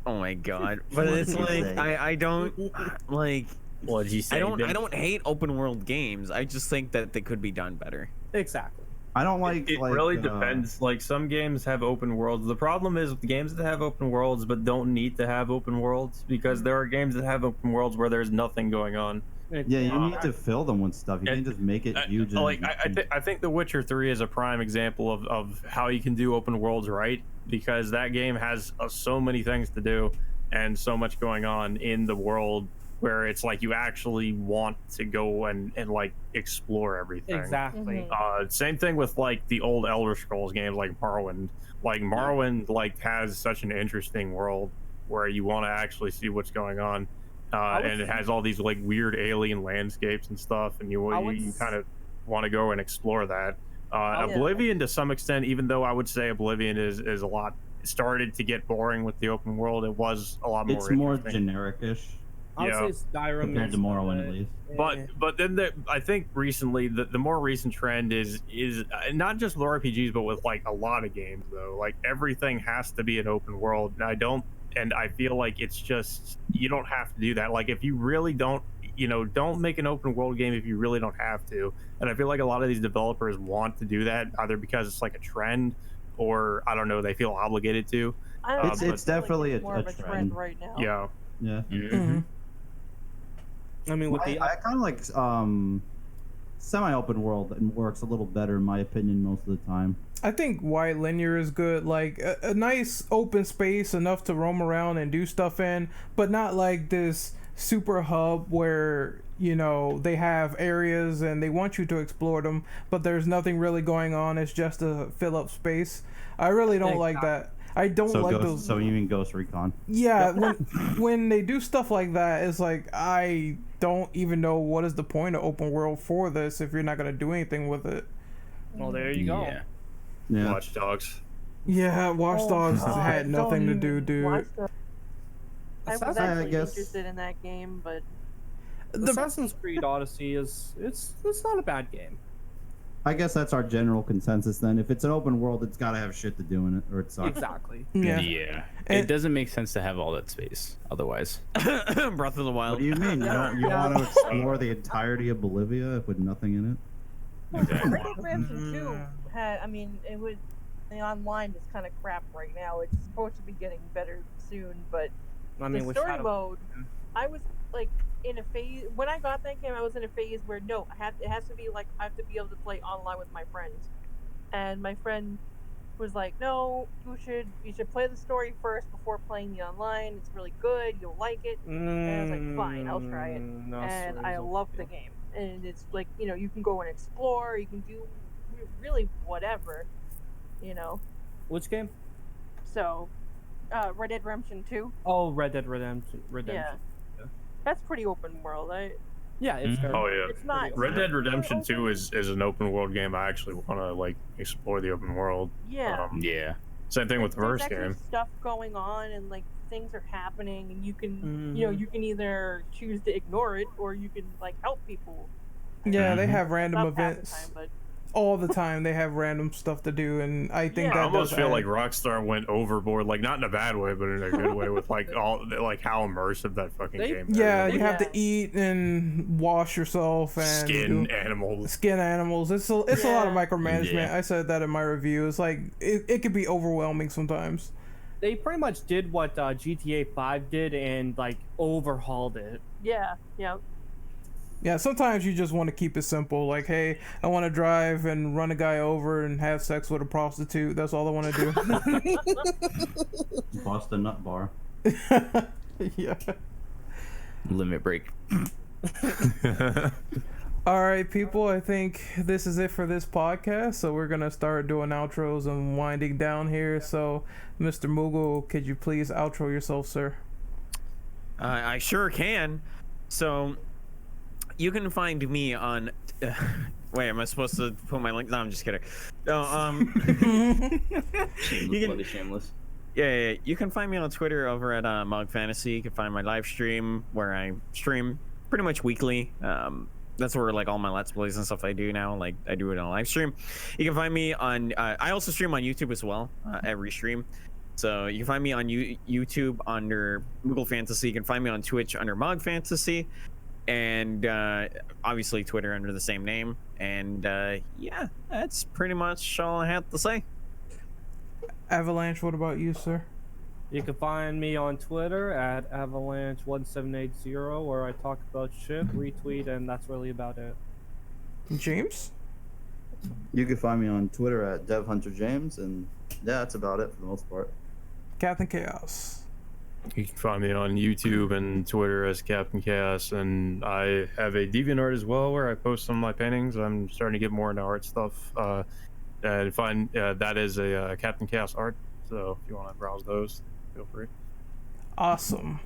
oh my god! But
What
it's
did you
like
say?
I don't like.
What did you say?
I don't hate open world games. I just think that they could be done better.
Exactly.
I don't like.
It
like,
really depends. Like some games have open worlds. The problem is with games that have open worlds but don't need to have open worlds, because there are games that have open worlds where there's nothing going on.
Yeah, you need to fill them with stuff. You can't just make it huge.
I think The Witcher 3 is a prime example of how you can do open worlds right, because that game has so many things to do and so much going on in the world where it's like you actually want to go and like explore everything.
Exactly.
Same thing with like the old Elder Scrolls games like Morrowind. Like Morrowind like has such an interesting world where you want to actually see what's going on. And it has all these like weird alien landscapes and stuff, and you kind of want to go and explore that. Oblivion to some extent, even though I would say Oblivion is a lot started to get boring with the open world, it was a lot more.
It's more
interesting.
generic-ish
I would say Skyrim
compared
is,
to Morrowind, at least.
But then I think recently the more recent trend is not just with RPGs but with like a lot of games though. Like everything has to be an open world, and I feel like it's just you don't have to do that. Like if you really don't make an open world game if you really don't have to. And I feel like a lot of these developers want to do that either because it's like a trend or I don't know, they feel obligated to.
It's definitely
more
a
of a trend right now.
Yeah.
Yeah.
Mhm.
I mean, with
I kind of like semi-open world and works a little better in my opinion most of the time.
I think wide linear is good, like a nice open space enough to roam around and do stuff in, but not like this super hub where they have areas and they want you to explore them, but there's nothing really going on. It's just to fill up space. I really don't like that. I don't like those.
So you mean Ghost Recon?
Yeah, when they do stuff like that, it's like I don't even know what is the point of open world for this if you're not gonna do anything with it.
Well, there you go.
Yeah.
Watch Dogs.
Yeah, Watch Dogs had nothing to do, dude.
I was actually interested in that game, but
Assassin's Creed Odyssey it's not a bad game.
I guess that's our general consensus then. If it's an open world, it's got to have shit to do in it, or it sucks.
Exactly.
Yeah.
It doesn't make sense to have all that space otherwise.
Breath of the Wild.
What do you mean? You want to explore the entirety of Bolivia with nothing in it?
Red Dead Redemption 2 had, it would, the online is kind of crap right now. It's supposed to be getting better soon, but the story mode, I was like in a phase when I got that game. I was in a phase where it has to be like I have to be able to play online with my friends, and my friend was like, "No, you should play the story first before playing the online. It's really good. You'll like it." And I was like, "Fine, I'll try it." And I love the game, and it's like you can go and explore. You can do really whatever,
Which game?
So, Red Dead Redemption 2.
Oh, Red Dead Redemption.
Yeah. That's pretty open world.
Yeah, it's very,
Oh yeah.
It's not
Red Dead Redemption 2 is an open world game. I actually want to like explore the open world.
Yeah.
Yeah.
Same thing with the
There's
first
actually
game.
stuff going on and like things are happening, and you can you can either choose to ignore it or you can like help people.
Yeah, they have random
Not half the
events
time, but
all the time. They have random stuff to do, and I think
Yeah.
that
I almost
does
feel
add-
like Rockstar went overboard, like not in a bad way, but in a good way, with like how immersive that fucking game is.
Yeah, you have to
Yeah.
eat and wash yourself and
Skin
do-
animals.
skin animals. It's a lot of
Yeah.
micromanagement.
Yeah.
I said that in my review. It's like it could be overwhelming sometimes.
They pretty much did what GTA 5 did and like overhauled it.
Yeah, yeah.
Yeah, sometimes you just want to keep it simple. Like, hey, I want to drive and run a guy over and have sex with a prostitute. That's all I want to do.
Bust a nut bar.
Yeah.
Limit break.
All right, people, I think this is it for this podcast. So we're going to start doing outros and winding down here. So, Mr. Moogle, could you please outro yourself, sir?
I sure can. So, you can find me on... wait, am I supposed to put my link? No, I'm just kidding. No,
Shameless.
Yeah, you can find me on Twitter over at Mog Fantasy. You can find my live stream where I stream pretty much weekly. That's where like all my Let's Plays and stuff I do now. Like I do it on a live stream. You can find me on. I also stream on YouTube as well. Every stream. So you can find me on YouTube under Google Fantasy. You can find me on Twitch under Mog Fantasy, and obviously Twitter under the same name. And yeah, that's pretty much all I have to say.
Avalanche, what about you, sir?
You can find me on Twitter at Avalanche1780, where I talk about shit, retweet, and that's really about it.
James?
You can find me on Twitter at DevHunterJames, and yeah, that's about it for the most part.
Captain Chaos.
You can find me on YouTube and Twitter as Captain Chaos, and I have a DeviantArt as well where I post some of my paintings. I'm starting to get more into art stuff. And find that is a Captain Chaos art. So if you want to browse those, feel free.
Awesome.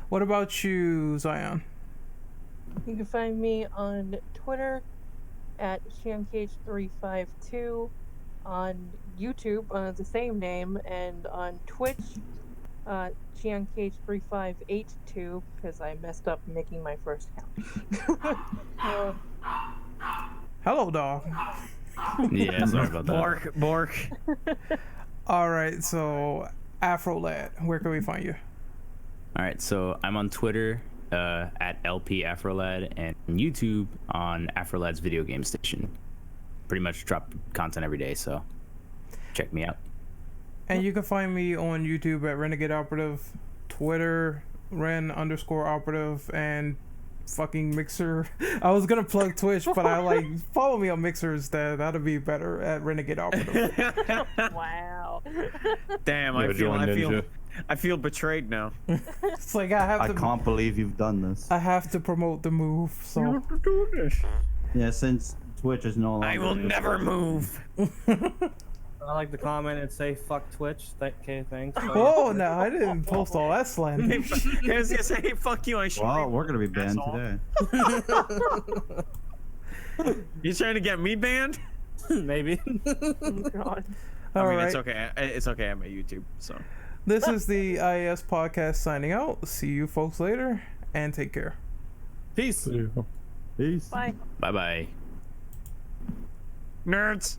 What about you, Zion?
You can find me on Twitter at ShamCage352, on YouTube the same name, and on Twitch ShamCage3582, because I messed up making my first account.
Hello, dog.
Yeah, sorry about that.
Bork.
All right, so Afro Lad, where can we find you?
All right, so I'm on Twitter at LP Afrolad and YouTube on Afrolad's Video Game Station. Pretty much drop content every day, so check me out.
And you can find me on YouTube at Renegade Operative, Twitter, Ren_Operative, and fucking Mixer. I was gonna plug Twitch, but I like follow me on Mixer instead. That'll be better at Renegade Operative.
Wow.
Damn, I feel betrayed now.
It's like I
can't believe you've done this.
I have to promote the move. So
Yeah, since Twitch is no longer.
I will never move.
I like to comment and say fuck Twitch. Okay, thanks.
oh no, I didn't post all that slander.
I was gonna say, hey, fuck you. I should.
Well, we're gonna be banned today.
You trying to get me banned?
Maybe.
Oh, God.
All
I mean,
right.
it's okay. It's okay. I'm at YouTube, so.
This is the IAS podcast signing out. See you folks later, and take care.
Peace.
Peace.
Bye.
Bye-bye.
Nerds.